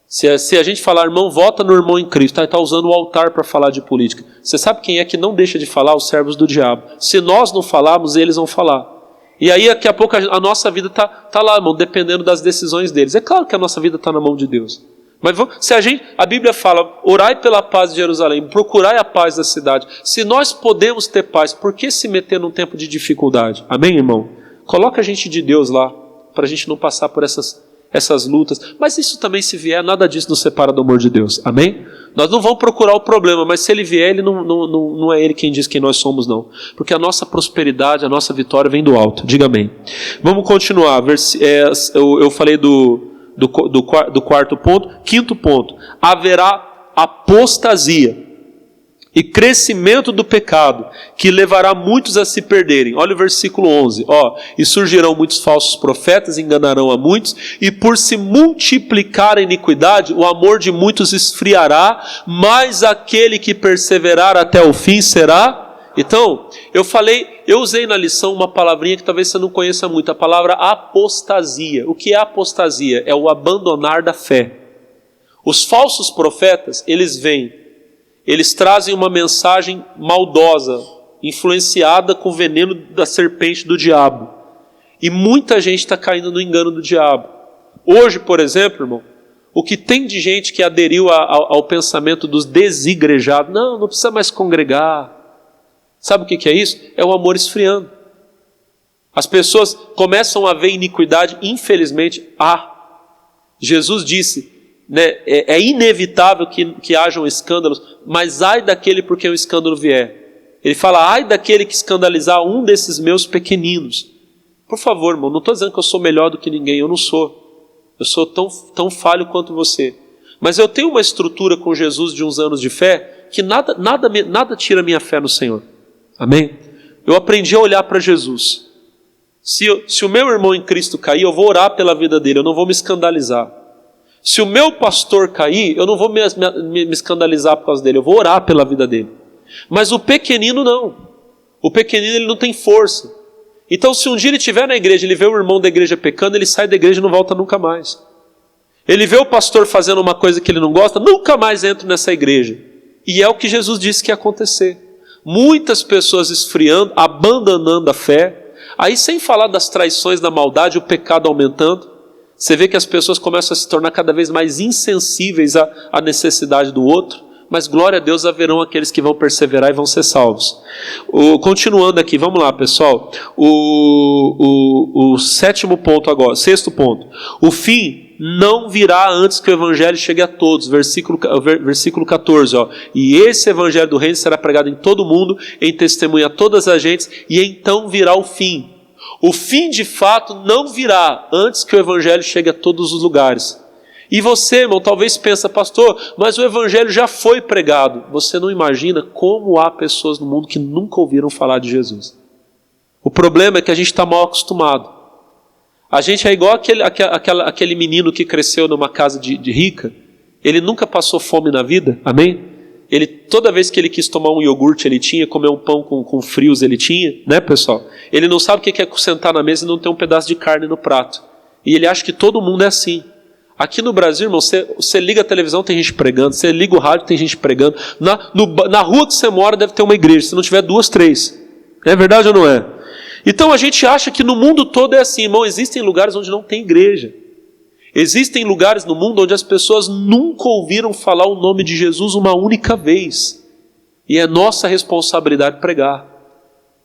Se a gente falar, irmão, vota no irmão em Cristo, está usando o altar para falar de política. Você sabe quem é que não deixa de falar? Os servos do diabo. Se nós não falarmos, eles vão falar. E aí, daqui a pouco, a nossa vida está lá, irmão, dependendo das decisões deles. É claro que a nossa vida está na mão de Deus. Mas se a Bíblia fala, orai pela paz de Jerusalém, procurai a paz da cidade. Se nós podemos ter paz, por que se meter num tempo de dificuldade? Amém, irmão? Coloca a gente de Deus lá, para a gente não passar por essas lutas. Mas isso também, se vier, nada disso nos separa do amor de Deus. Amém? Nós não vamos procurar o problema, mas se ele vier, ele não é ele quem diz quem nós somos, não. Porque a nossa prosperidade, a nossa vitória vem do alto. Diga amém. Vamos continuar. Eu falei do quarto ponto. Quinto ponto: haverá apostasia e crescimento do pecado, que levará muitos a se perderem. Olha o versículo 11. E surgirão muitos falsos profetas, enganarão a muitos, e por se multiplicar a iniquidade, o amor de muitos esfriará, mas aquele que perseverar até o fim será. Então, eu usei na lição uma palavrinha que talvez você não conheça muito, a palavra apostasia. O que é apostasia? É o abandonar da fé. Os falsos profetas, eles trazem uma mensagem maldosa, influenciada com o veneno da serpente do diabo. E muita gente está caindo no engano do diabo. Hoje, por exemplo, irmão, o que tem de gente que aderiu ao pensamento dos desigrejados, não precisa mais congregar. Sabe o que é isso? É o amor esfriando. As pessoas começam a ver iniquidade, infelizmente, Jesus disse, né, é inevitável que hajam escândalos, mas ai daquele por quem o escândalo vier. Ele fala, ai daquele que escandalizar um desses meus pequeninos. Por favor, irmão, não estou dizendo que eu sou melhor do que ninguém, eu não sou. Eu sou tão falho quanto você. Mas eu tenho uma estrutura com Jesus de uns anos de fé, que nada tira minha fé no Senhor. Amém? Eu aprendi a olhar para Jesus. Se o meu irmão em Cristo cair, eu vou orar pela vida dele, eu não vou me escandalizar. Se o meu pastor cair, eu não vou me escandalizar por causa dele, eu vou orar pela vida dele. Mas o pequenino não. O pequenino, ele não tem força. Então, se um dia ele estiver na igreja, ele vê o irmão da igreja pecando, ele sai da igreja e não volta nunca mais. Ele vê o pastor fazendo uma coisa que ele não gosta, nunca mais entra nessa igreja. E é o que Jesus disse que ia acontecer. Muitas pessoas esfriando, abandonando a fé. Aí, sem falar das traições, da maldade, o pecado aumentando. Você vê que as pessoas começam a se tornar cada vez mais insensíveis à necessidade do outro, mas glória a Deus, haverão aqueles que vão perseverar e vão ser salvos. Continuando aqui, vamos lá, pessoal. O sétimo ponto agora, sexto ponto. O fim não virá antes que o evangelho chegue a todos. Versículo 14. E esse evangelho do reino será pregado em todo o mundo, em testemunha a todas as gentes, e então virá o fim. O fim de fato não virá antes que o evangelho chegue a todos os lugares. E você, irmão, talvez pensa, pastor, mas o evangelho já foi pregado. Você não imagina como há pessoas no mundo que nunca ouviram falar de Jesus. O problema é que a gente está mal acostumado. A gente é igual aquele menino que cresceu numa casa de rica. Ele nunca passou fome na vida, amém? Toda vez que ele quis tomar um iogurte, ele tinha, comer um pão com frios, ele tinha, né, pessoal? Ele não sabe o que é sentar na mesa e não ter um pedaço de carne no prato. E ele acha que todo mundo é assim. Aqui no Brasil, irmão, você liga a televisão, tem gente pregando, você liga o rádio, tem gente pregando. Na rua que você mora deve ter uma igreja, se não tiver 2, 3. É verdade ou não é? Então a gente acha que no mundo todo é assim, irmão. Existem lugares onde não tem igreja. Existem lugares no mundo onde as pessoas nunca ouviram falar o nome de Jesus uma única vez. E é nossa responsabilidade pregar.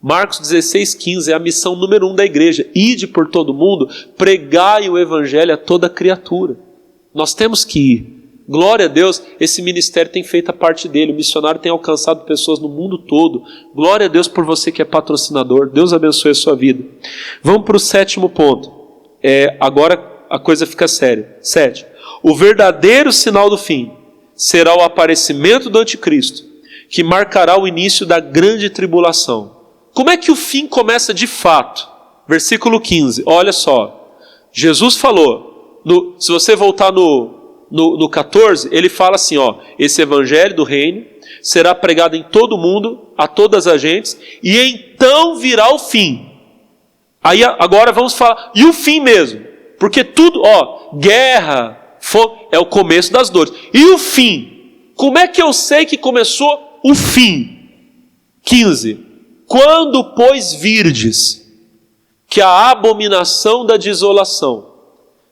Marcos 16:15 é a missão número 1 da igreja. Ide por todo mundo, pregai o evangelho a toda criatura. Nós temos que ir. Glória a Deus, esse ministério tem feito a parte dele. O missionário tem alcançado pessoas no mundo todo. Glória a Deus por você que é patrocinador. Deus abençoe a sua vida. Vamos para o 7º ponto. Agora a coisa fica séria. 7. O verdadeiro sinal do fim será o aparecimento do anticristo, que marcará o início da grande tribulação. Como é que o fim começa de fato? Versículo 15, olha só. Jesus falou, se você voltar no 14, ele fala assim, esse evangelho do reino será pregado em todo o mundo, a todas as gentes, e então virá o fim. Aí agora vamos falar, e o fim mesmo? Porque tudo, guerra, é o começo das dores. E o fim? Como é que eu sei que começou o fim? 15. Quando, pois, virdes que a abominação da desolação,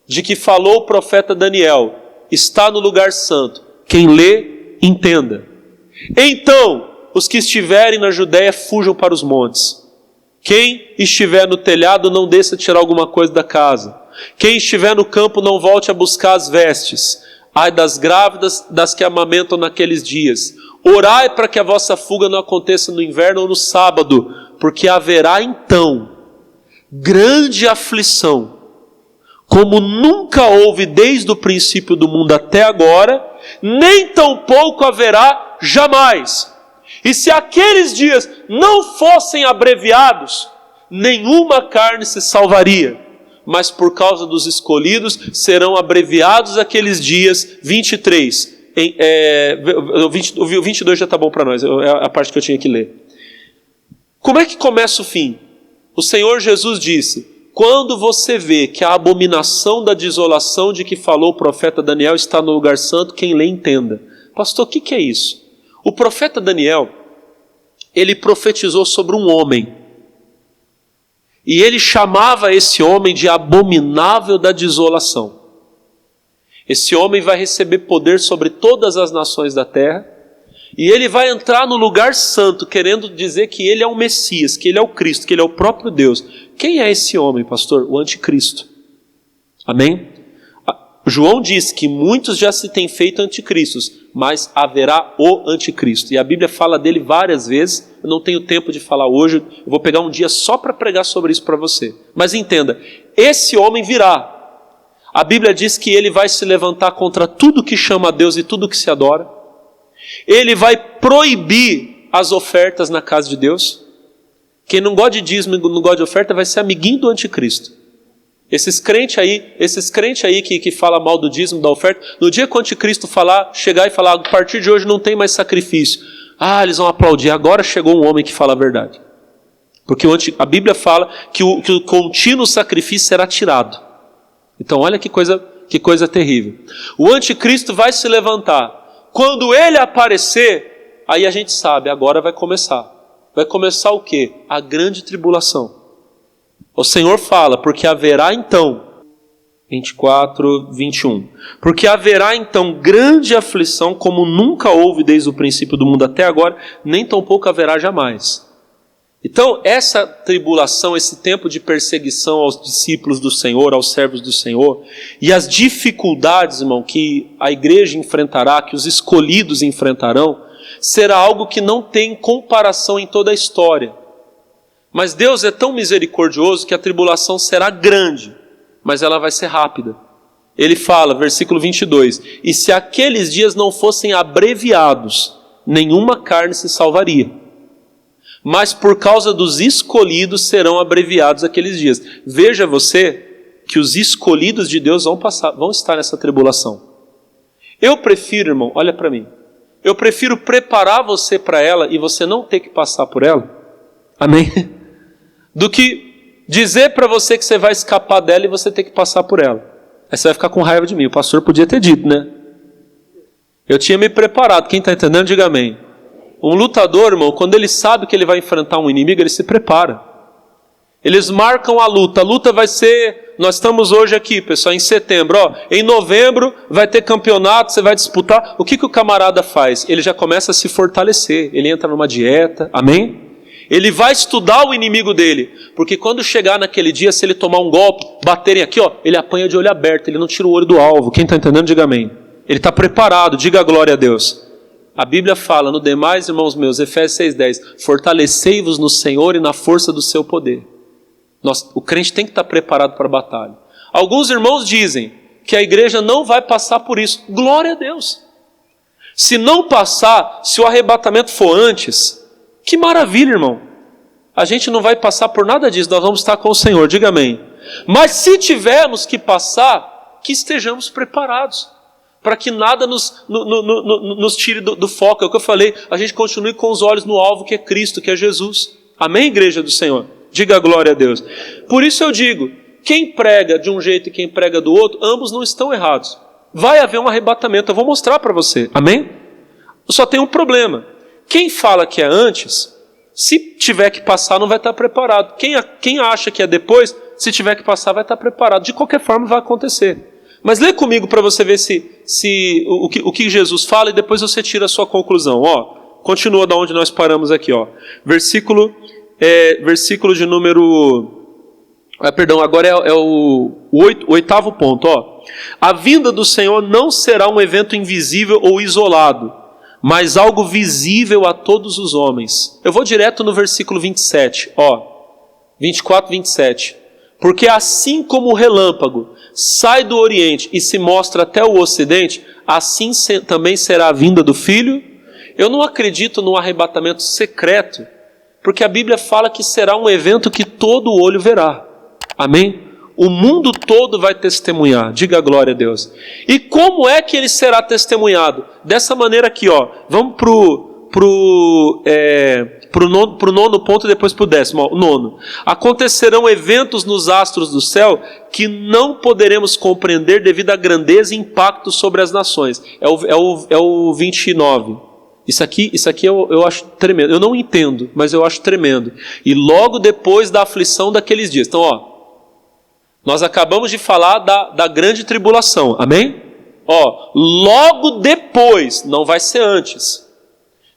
de que falou o profeta Daniel, está no lugar santo, quem lê, entenda. Então, os que estiverem na Judéia fujam para os montes. Quem estiver no telhado não desça tirar alguma coisa da casa. Quem estiver no campo não volte a buscar as vestes. Ai das grávidas, das que amamentam naqueles dias. Orai para que a vossa fuga não aconteça no inverno ou no sábado, porque haverá então grande aflição, como nunca houve desde o princípio do mundo até agora, nem tampouco haverá jamais. E se aqueles dias não fossem abreviados, nenhuma carne se salvaria. Mas por causa dos escolhidos serão abreviados aqueles dias. 23. O 22 já está bom para nós, é a parte que eu tinha que ler. Como é que começa o fim? O Senhor Jesus disse, quando você vê que a abominação da desolação de que falou o profeta Daniel está no lugar santo, quem lê entenda. Pastor, o que é isso? O profeta Daniel, ele profetizou sobre um homem. E ele chamava esse homem de abominável da desolação. Esse homem vai receber poder sobre todas as nações da terra, e ele vai entrar no lugar santo, querendo dizer que ele é o Messias, que ele é o Cristo, que ele é o próprio Deus. Quem é esse homem, pastor? O anticristo. Amém? João diz que muitos já se têm feito anticristos, mas haverá o anticristo. E a Bíblia fala dele várias vezes. Eu não tenho tempo de falar hoje. Eu vou pegar um dia só para pregar sobre isso para você. Mas entenda, esse homem virá. A Bíblia diz que ele vai se levantar contra tudo que chama a Deus e tudo que se adora. Ele vai proibir as ofertas na casa de Deus. Quem não gosta de dízimo e não gosta de oferta vai ser amiguinho do anticristo. Esses crentes aí que falam mal do dízimo, da oferta, no dia que o anticristo chegar e falar, a partir de hoje não tem mais sacrifício. Eles vão aplaudir, agora chegou um homem que fala a verdade. Porque a Bíblia fala que o contínuo sacrifício será tirado. Então olha que coisa terrível. O anticristo vai se levantar. Quando ele aparecer, aí a gente sabe, agora vai começar. Vai começar o quê? A grande tribulação. O Senhor fala, porque haverá então, 24, 21, porque haverá então grande aflição, como nunca houve desde o princípio do mundo até agora, nem tampouco haverá jamais. Então, essa tribulação, esse tempo de perseguição aos discípulos do Senhor, aos servos do Senhor, e as dificuldades, irmão, que a igreja enfrentará, que os escolhidos enfrentarão, será algo que não tem comparação em toda a história. Mas Deus é tão misericordioso que a tribulação será grande, mas ela vai ser rápida. Ele fala, versículo 22, e se aqueles dias não fossem abreviados, nenhuma carne se salvaria. Mas por causa dos escolhidos serão abreviados aqueles dias. Veja você que os escolhidos de Deus vão estar nessa tribulação. Eu prefiro, irmão, olha para mim, eu prefiro preparar você para ela e você não ter que passar por ela. Amém? Do que dizer para você que você vai escapar dela e você ter que passar por ela. Aí você vai ficar com raiva de mim. O pastor podia ter dito, né? Eu tinha me preparado. Quem está entendendo, diga amém. Um lutador, irmão, quando ele sabe que ele vai enfrentar um inimigo, ele se prepara. Eles marcam a luta vai ser... Nós estamos hoje aqui, pessoal, em setembro. Em novembro vai ter campeonato, você vai disputar. O que o camarada faz? Ele já começa a se fortalecer. Ele entra numa dieta, amém? Ele vai estudar o inimigo dele. Porque quando chegar naquele dia, se ele tomar um golpe, baterem aqui, ele apanha de olho aberto. Ele não tira o olho do alvo. Quem está entendendo, diga amém. Ele está preparado, diga glória a Deus. A Bíblia fala, no demais, irmãos meus, Efésios 6,10, fortalecei-vos no Senhor e na força do seu poder. O crente tem que estar preparado para a batalha. Alguns irmãos dizem que a igreja não vai passar por isso. Glória a Deus. Se não passar, se o arrebatamento for antes, que maravilha, irmão. A gente não vai passar por nada disso, nós vamos estar com o Senhor, diga amém. Mas se tivermos que passar, que estejamos preparados, para que nada nos tire do foco. É o que eu falei, a gente continue com os olhos no alvo que é Cristo, que é Jesus. Amém, igreja do Senhor? Diga glória a Deus. Por isso eu digo, quem prega de um jeito e quem prega do outro, ambos não estão errados. Vai haver um arrebatamento, eu vou mostrar para você. Amém? Só tem um problema. Quem fala que é antes, se tiver que passar, não vai estar preparado. Quem acha que é depois, se tiver que passar, vai estar preparado. De qualquer forma vai acontecer. Mas lê comigo para você ver o que Jesus fala e depois você tira a sua conclusão. Continua da onde nós paramos aqui. Versículo de número... agora é o oitavo ponto. A vinda do Senhor não será um evento invisível ou isolado, mas algo visível a todos os homens. Eu vou direto no versículo 27. 24, 27. Porque assim como o relâmpago sai do Oriente e se mostra até o Ocidente, assim também será a vinda do Filho. Eu não acredito num arrebatamento secreto, porque a Bíblia fala que será um evento que todo olho verá. Amém? O mundo todo vai testemunhar. Diga glória a Deus. E como é que ele será testemunhado? Dessa maneira aqui, Vamos pro nono ponto e depois pro 10º. Nono. Acontecerão eventos nos astros do céu que não poderemos compreender devido à grandeza e impacto sobre as nações. É o 29. Isso aqui eu acho tremendo. Eu não entendo, mas eu acho tremendo. E logo depois da aflição daqueles dias. Então, nós acabamos de falar da grande tribulação. Amém? Logo depois, não vai ser antes.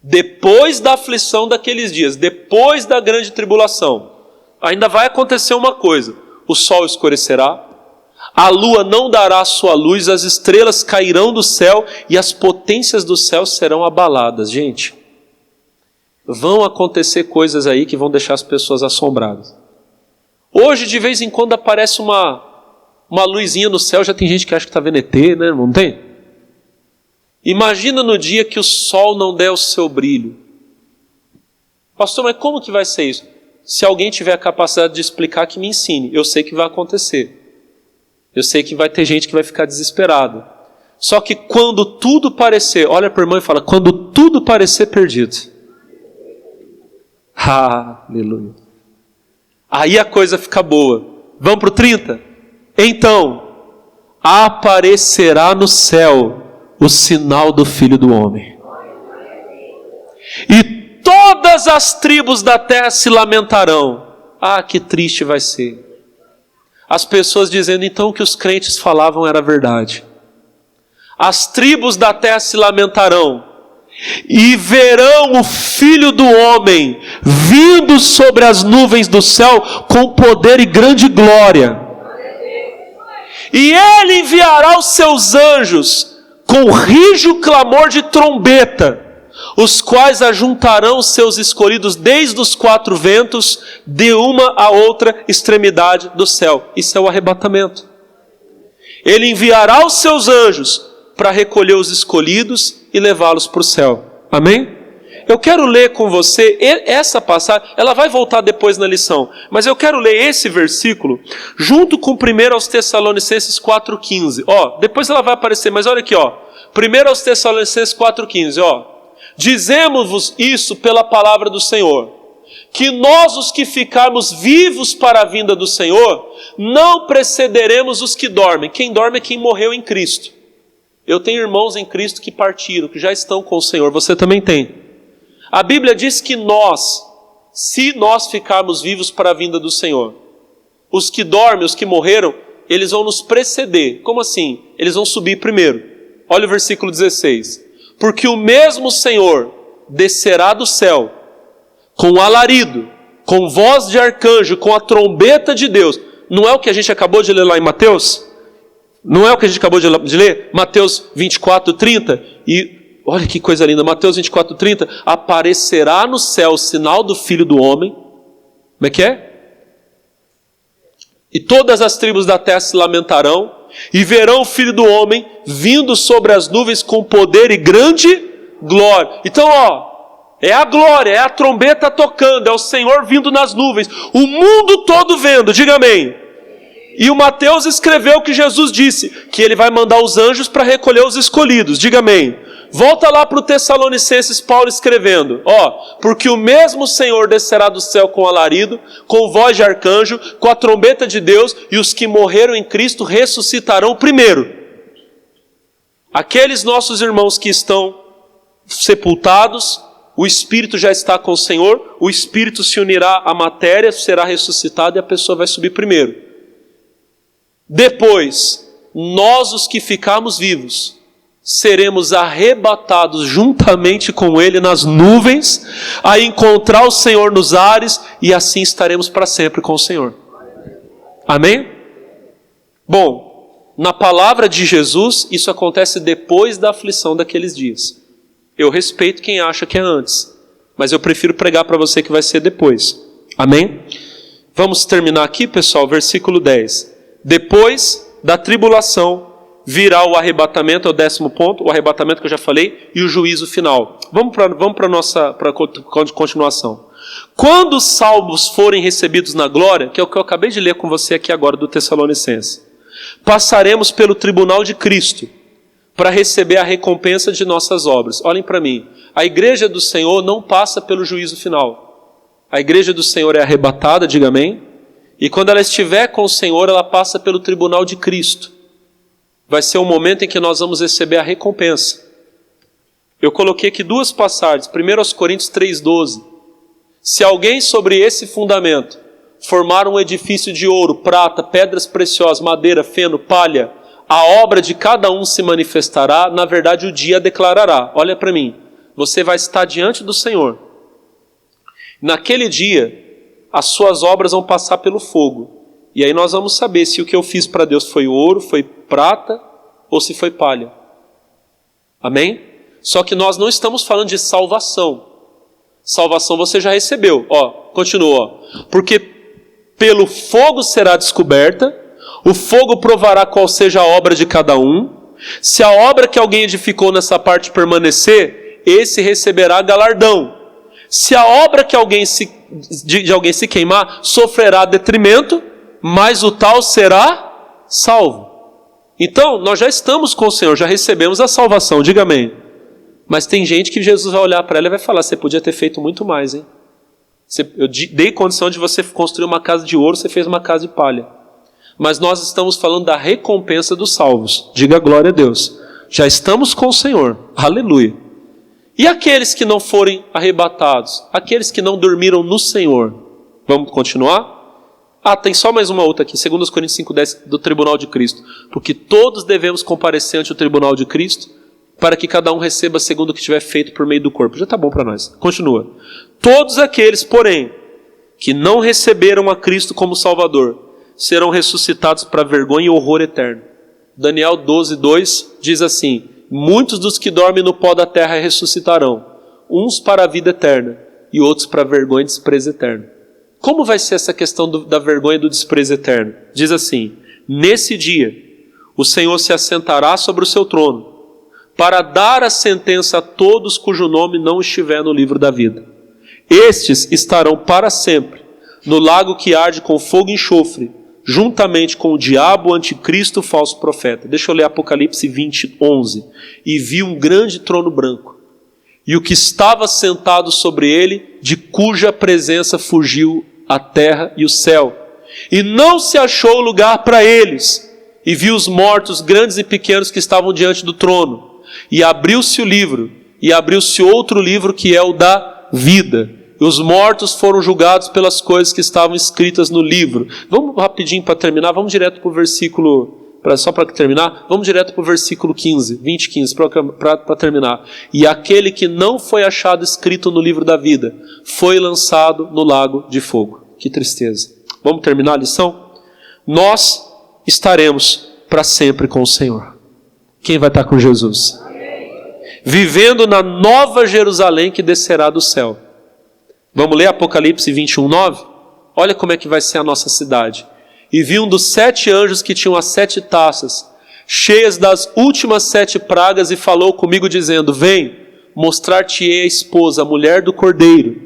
Depois da aflição daqueles dias, depois da grande tribulação, ainda vai acontecer uma coisa: o sol escurecerá, a lua não dará sua luz, as estrelas cairão do céu e as potências do céu serão abaladas. Gente, vão acontecer coisas aí que vão deixar as pessoas assombradas. Hoje, de vez em quando, aparece uma luzinha no céu, já tem gente que acha que está vendo ET, né? Não tem? Imagina no dia que o sol não der o seu brilho. Pastor, mas como que vai ser isso? Se alguém tiver a capacidade de explicar, que me ensine. Eu sei que vai acontecer. Eu sei que vai ter gente que vai ficar desesperado. Só que quando tudo parecer, olha para o irmão e fala, quando tudo parecer perdido. Aleluia. Aí a coisa fica boa. Vamos para o 30? Então, aparecerá no céu o sinal do Filho do Homem. E todas as tribos da terra se lamentarão. Que triste vai ser. As pessoas dizendo, então, o que os crentes falavam era verdade. As tribos da terra se lamentarão e verão o Filho do Homem vindo sobre as nuvens do céu com poder e grande glória. E ele enviará os seus anjos com rijo clamor de trombeta, os quais ajuntarão os seus escolhidos desde os 4 ventos, de uma a outra extremidade do céu. Isso é o arrebatamento. Ele enviará os seus anjos para recolher os escolhidos e levá-los para o céu. Amém? Eu quero ler com você essa passagem, ela vai voltar depois na lição, mas eu quero ler esse versículo junto com 1 aos Tessalonicenses 4,15. Depois ela vai aparecer, mas olha aqui, 1 aos Tessalonicenses 4,15, dizemos-vos isso pela palavra do Senhor, que nós, os que ficarmos vivos para a vinda do Senhor, não precederemos os que dormem. Quem dorme é quem morreu em Cristo. Eu tenho irmãos em Cristo que partiram, que já estão com o Senhor. Você também tem. A Bíblia diz que nós, se nós ficarmos vivos para a vinda do Senhor, os que dormem, os que morreram, eles vão nos preceder. Como assim? Eles vão subir primeiro. Olha o versículo 16. Porque o mesmo Senhor descerá do céu, com alarido, com voz de arcanjo, com a trombeta de Deus. Não é o que a gente acabou de ler lá em Mateus? Não é o que a gente acabou de ler? Mateus 24, 30. E olha que coisa linda. Mateus 24, 30. Aparecerá no céu o sinal do Filho do Homem. Como é que é? E todas as tribos da terra se lamentarão. E verão o Filho do Homem vindo sobre as nuvens com poder e grande glória. Então, é a glória, é a trombeta tocando, é o Senhor vindo nas nuvens, o mundo todo vendo, diga amém. E o Mateus escreveu que Jesus disse, que ele vai mandar os anjos para recolher os escolhidos, diga amém. Volta lá para o Tessalonicenses, Paulo escrevendo, porque o mesmo Senhor descerá do céu com alarido, com voz de arcanjo, com a trombeta de Deus, e os que morreram em Cristo ressuscitarão primeiro. Aqueles nossos irmãos que estão sepultados, o Espírito já está com o Senhor, o Espírito se unirá à matéria, será ressuscitado e a pessoa vai subir primeiro. Depois, nós os que ficarmos vivos, seremos arrebatados juntamente com Ele nas nuvens, a encontrar o Senhor nos ares, e assim estaremos para sempre com o Senhor. Amém? Bom, na palavra de Jesus, isso acontece depois da aflição daqueles dias. Eu respeito quem acha que é antes, mas eu prefiro pregar para você que vai ser depois. Amém? Vamos terminar aqui, pessoal, versículo 10. Depois da tribulação virá o arrebatamento, é o 10º ponto, o arrebatamento que eu já falei, e o juízo final. Vamos para a nossa continuação. Quando os salvos forem recebidos na glória, que é o que eu acabei de ler com você aqui agora do Tessalonicenses, passaremos pelo tribunal de Cristo, para receber a recompensa de nossas obras. Olhem para mim, a igreja do Senhor não passa pelo juízo final. A igreja do Senhor é arrebatada, diga amém, e quando ela estiver com o Senhor, ela passa pelo tribunal de Cristo. Vai ser o momento em que nós vamos receber a recompensa. Eu coloquei aqui duas passagens, 1 Coríntios 3,12. Se alguém sobre esse fundamento formar um edifício de ouro, prata, pedras preciosas, madeira, feno, palha, a obra de cada um se manifestará, na verdade o dia declarará. Olha para mim, você vai estar diante do Senhor. Naquele dia, as suas obras vão passar pelo fogo. E aí nós vamos saber se o que eu fiz para Deus foi ouro, foi prata ou se foi palha. Amém? Só que nós não estamos falando de salvação. Salvação você já recebeu. Continua. Porque pelo fogo será descoberta, o fogo provará qual seja a obra de cada um. Se a obra que alguém edificou nessa parte permanecer, esse receberá galardão. Se a obra que de alguém se queimar, sofrerá detrimento, mas o tal será salvo. Então, nós já estamos com o Senhor, já recebemos a salvação, diga amém. Mas tem gente que Jesus vai olhar para ela e vai falar, você podia ter feito muito mais, hein? Eu dei condição de você construir uma casa de ouro, você fez uma casa de palha. Mas nós estamos falando da recompensa dos salvos. Diga glória a Deus. Já estamos com o Senhor. Aleluia. E aqueles que não forem arrebatados? Aqueles que não dormiram no Senhor? Vamos continuar? Tem só mais uma outra aqui. 2 Coríntios 5,10 do tribunal de Cristo. Porque todos devemos comparecer ante o tribunal de Cristo, para que cada um receba segundo o que tiver feito por meio do corpo. Já está bom para nós. Continua. Todos aqueles, porém, que não receberam a Cristo como Salvador, serão ressuscitados para vergonha e horror eterno. Daniel 12:2 diz assim, muitos dos que dormem no pó da terra ressuscitarão, uns para a vida eterna e outros para a vergonha e desprezo eterno. Como vai ser essa questão da vergonha e do desprezo eterno? Diz assim, nesse dia o Senhor se assentará sobre o seu trono para dar a sentença a todos cujo nome não estiver no livro da vida. Estes estarão para sempre no lago que arde com fogo e enxofre, juntamente com o diabo, o anticristo, o falso profeta. Deixa eu ler Apocalipse 20:11. E vi um grande trono branco, e o que estava sentado sobre ele, de cuja presença fugiu a terra e o céu. E não se achou lugar para eles. E viu os mortos, grandes e pequenos, que estavam diante do trono. E abriu-se o livro, e abriu-se outro livro, que é o da vida. E os mortos foram julgados pelas coisas que estavam escritas no livro. Vamos rapidinho para terminar, vamos direto para o versículo... Só para terminar, vamos direto para o versículo 15, 15, para terminar. E aquele que não foi achado escrito no livro da vida, foi lançado no lago de fogo. Que tristeza. Vamos terminar a lição? Nós estaremos para sempre com o Senhor. Quem vai estar com Jesus? Vivendo na nova Jerusalém que descerá do céu. Vamos ler Apocalipse 21:9? Olha como é que vai ser a nossa cidade. E vi um dos 7 anjos que tinham as 7 taças, cheias das últimas 7 pragas, e falou comigo dizendo: vem, mostrar-te-ei a esposa, a mulher do Cordeiro.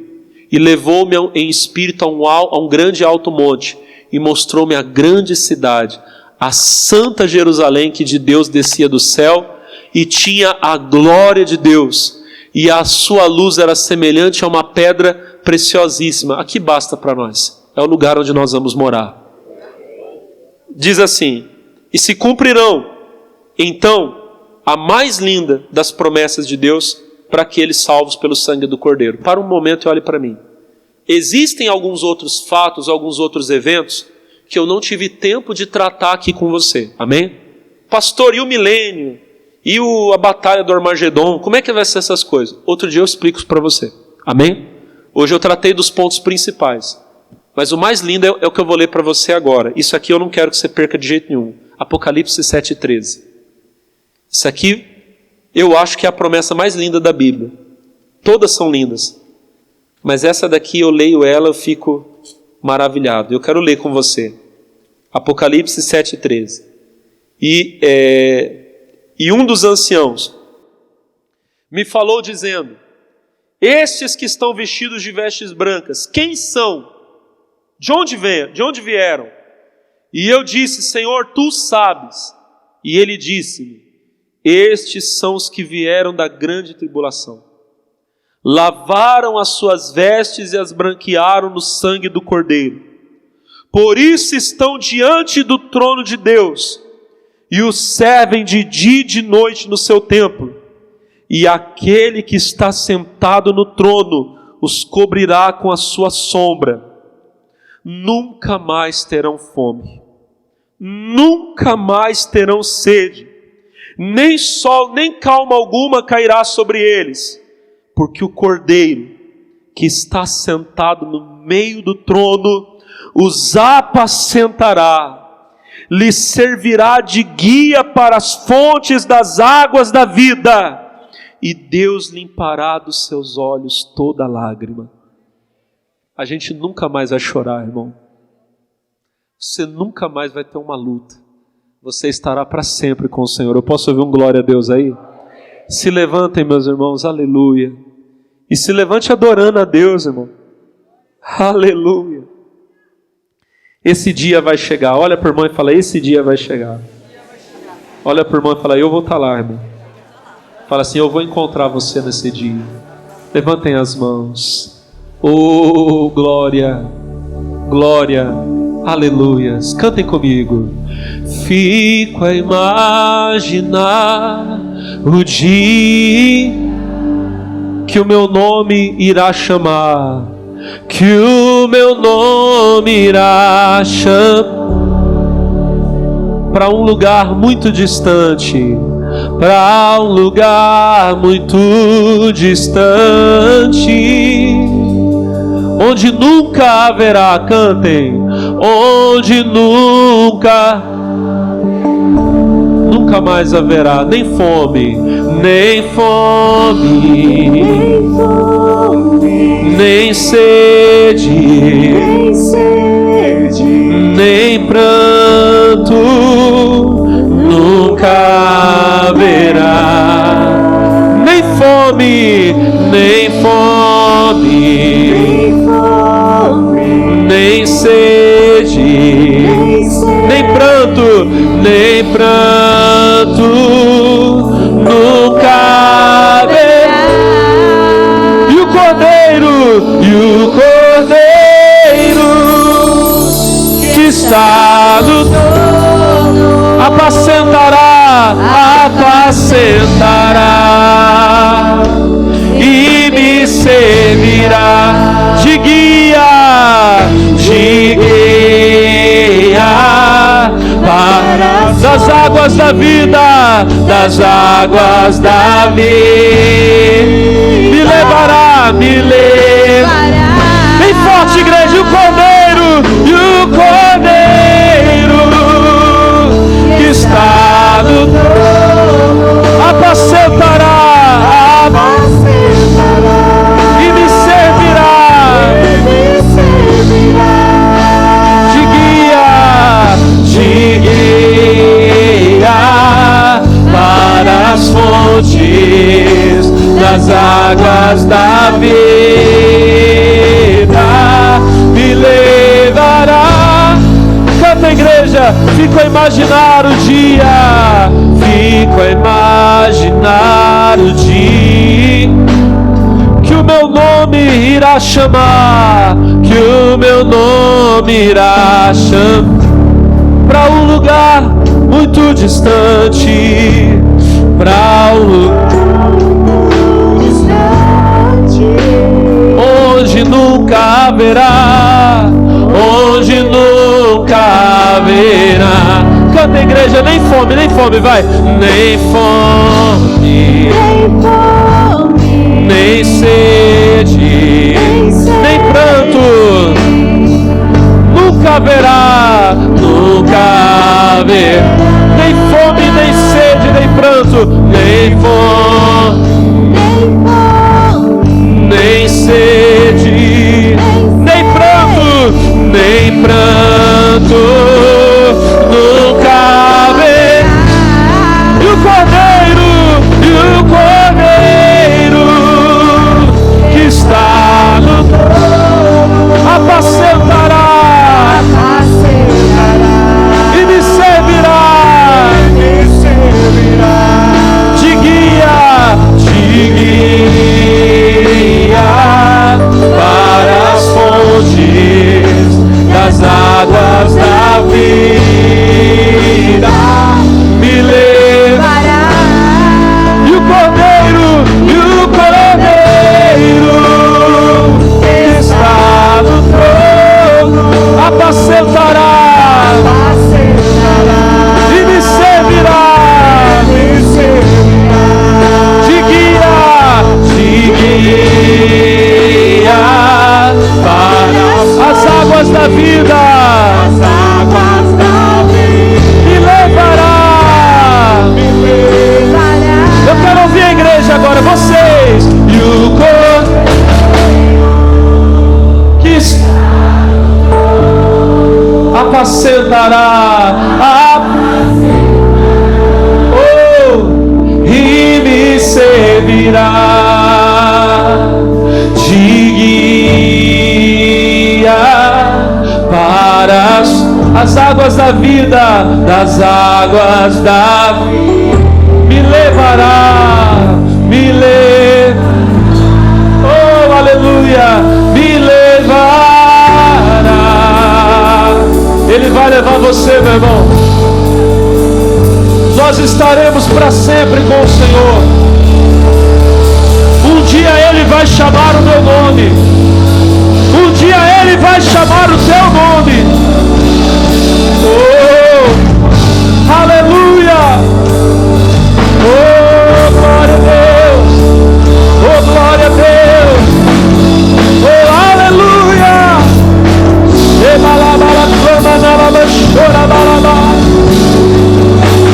E levou-me em espírito a um grande alto monte, e mostrou-me a grande cidade, a santa Jerusalém, que de Deus descia do céu, e tinha a glória de Deus, e a sua luz era semelhante a uma pedra preciosíssima. Aqui basta para nós, é o lugar onde nós vamos morar. Diz assim: e se cumprirão, então, a mais linda das promessas de Deus para aqueles salvos pelo sangue do Cordeiro. Para um momento e olhe para mim. Existem alguns outros fatos, alguns outros eventos que eu não tive tempo de tratar aqui com você. Amém? Pastor, e o milênio? E a batalha do Armagedon? Como é que vai ser essas coisas? Outro dia eu explico para você. Amém? Hoje eu tratei dos pontos principais. Mas o mais lindo é o que eu vou ler para você agora. Isso aqui eu não quero que você perca de jeito nenhum. Apocalipse 7:13. Isso aqui eu acho que é a promessa mais linda da Bíblia. Todas são lindas. Mas essa daqui eu leio ela, eu fico maravilhado. Eu quero ler com você. Apocalipse 7:13. E um dos anciãos me falou dizendo: estes que estão vestidos de vestes brancas, quem são? De onde vieram? E eu disse: Senhor, tu sabes. E ele disse-me: estes são os que vieram da grande tribulação. Lavaram as suas vestes e as branquearam no sangue do Cordeiro. Por isso estão diante do trono de Deus, e os servem de dia e de noite no seu templo. E aquele que está sentado no trono os cobrirá com a sua sombra. Nunca mais terão fome, nunca mais terão sede, nem sol, nem calma alguma cairá sobre eles, porque o Cordeiro, que está sentado no meio do trono, os apacentará, lhes servirá de guia para as fontes das águas da vida, e Deus limpará dos seus olhos toda lágrima. A gente nunca mais vai chorar, irmão. Você nunca mais vai ter uma luta. Você estará para sempre com o Senhor. Eu posso ouvir um glória a Deus aí? Se levantem, meus irmãos, aleluia. E se levante adorando a Deus, irmão. Aleluia. Esse dia vai chegar. Olha para o irmão e fala: esse dia vai chegar. Olha para o irmão e fala: eu vou estar lá, irmão. Fala assim: eu vou encontrar você nesse dia. Levantem as mãos. Oh, glória, glória, aleluias. Cantem comigo. Fico a imaginar o dia que o meu nome irá chamar, que o meu nome irá chamar para um lugar muito distante, para um lugar muito distante, onde nunca haverá, cantem, onde nunca mais haverá nem fome, nem sede, nem pranto, nunca haverá nem fome, nem sede, nem pranto, nunca haverá. que está no trono apacentará e me servirá de guia para das águas da vida, me levará, bem forte, igreja, o Cordeiro que está no trono apacentará e me servirá de guia para as fontes das águas da vida, me levará. Canta, igreja, fico a imaginar o dia, que o meu nome irá chamar, para um lugar muito distante, onde nunca haverá. Canta, igreja, nem fome, vai. Nem fome, nem sede, nem pranto. Nunca haverá, nem fome, nem sede, nem pranto, nem sede, nem pranto, nunca haverá. E o Cordeiro que está no trono apacentará e me servirá de guia para as fontes das águas da vida, me levará. E o Cordeiro que está no trono apacentará e me servirá de guia para as águas da vida, me levará. Eu quero ouvir a igreja agora, vocês. E o Cordeiro que está apacentará e me servirá de guia para as águas da vida, me levará, oh aleluia, me levará. Ele vai levar você, meu irmão. Nós estaremos para sempre com o Senhor. Um dia Ele vai chamar o meu nome. Um dia Ele vai chamar o teu nome. Oh, aleluia. Oh, glória a Deus. Oh, glória a Deus. Oh, aleluia.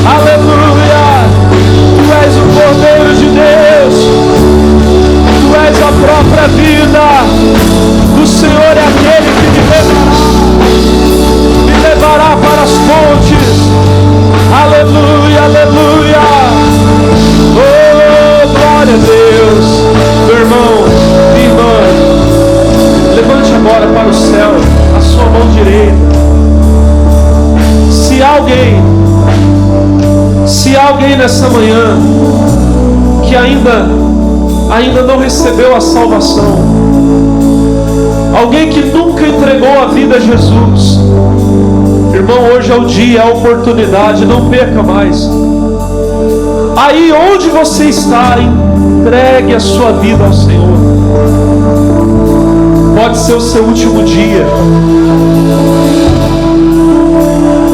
Aleluia. Tu és o Cordeiro de Deus. Tu és a própria vida. O Senhor é aquele que me levará para as fontes. Aleluia, aleluia. Oh, glória a Deus. Meu irmão, minha irmã, levante agora para o céu a sua mão direita. Se alguém nessa manhã que ainda não recebeu a salvação, alguém que nunca entregou a vida a Jesus. Irmão, hoje é o dia, é a oportunidade, não perca mais. Aí onde você está, entregue a sua vida ao Senhor. Pode ser o seu último dia.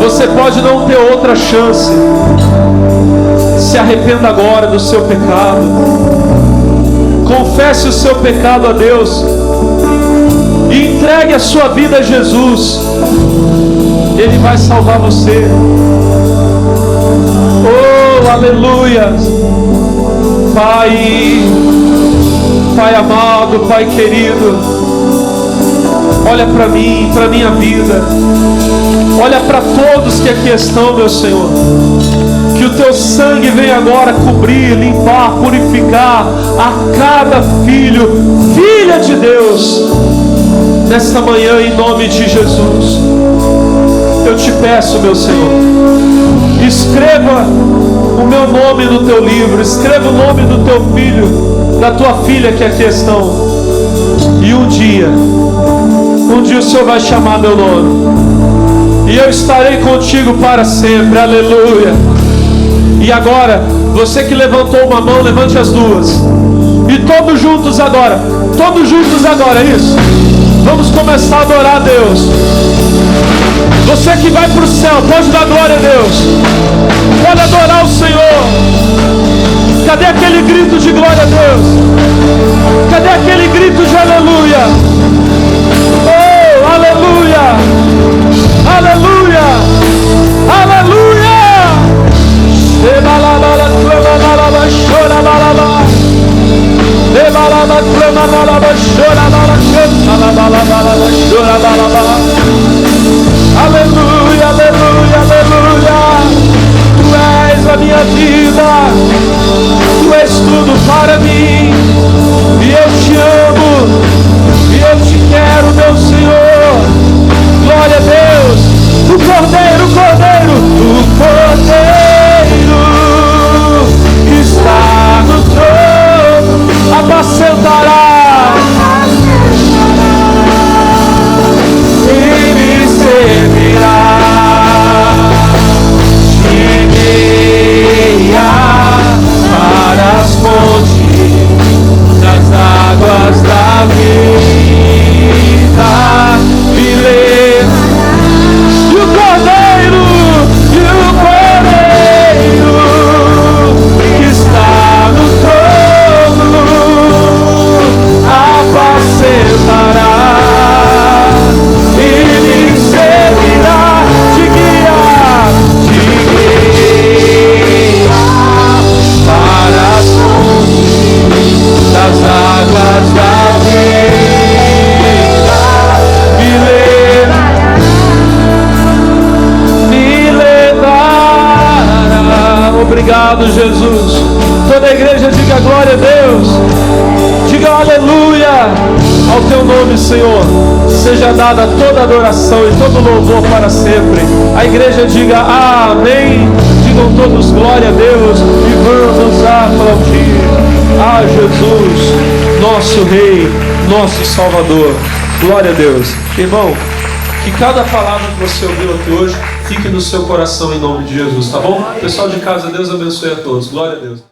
Você pode não ter outra chance. Se arrependa agora do seu pecado. Confesse o seu pecado a Deus. E entregue a sua vida a Jesus. Ele vai salvar você. Oh, aleluia. Pai amado, Pai querido, olha para mim, para minha vida. Olha para todos que aqui estão, meu Senhor. Que o teu sangue venha agora cobrir, limpar, purificar a cada filho, filha de Deus, nesta manhã, em nome de Jesus. Eu te peço, meu Senhor, escreva o meu nome no teu livro, escreva o nome do teu filho, da tua filha que aqui estão. E um dia o Senhor vai chamar meu nome, e eu estarei contigo para sempre. Aleluia. E agora, você que levantou uma mão, levante as duas. E todos juntos agora, isso. Vamos começar a adorar a Deus. Você que vai para o céu, pode dar glória a Deus. Pode adorar o Senhor. Cadê aquele grito de glória a Deus? Cadê aquele grito de aleluia? Oh, aleluia! Aleluia! Aleluia! Aleluia, aleluia, aleluia. Tu és a minha vida, tu és tudo para mim, e eu te amo, e eu te quero, meu Senhor. Glória a Deus. O Cordeiro que está no trono apacentará e me servirá. Chegueia para as fontes das águas da vida, me leva. E o Cordeiro que está no trono apacentará e me servirá de guia para as fontes das águas da vida, me levará. Obrigado, Jesus. Toda a igreja diga glória a Deus. Diga aleluia ao teu nome, Senhor. Seja dada toda adoração e todo louvor para sempre. A igreja diga amém. Digam todos glória a Deus e vamos aplaudir a Jesus, nosso Rei, nosso Salvador. Glória a Deus. Irmão, que cada palavra que você ouviu aqui hoje fique no seu coração em nome de Jesus, tá bom? Pessoal de casa, Deus abençoe a todos. Glória a Deus.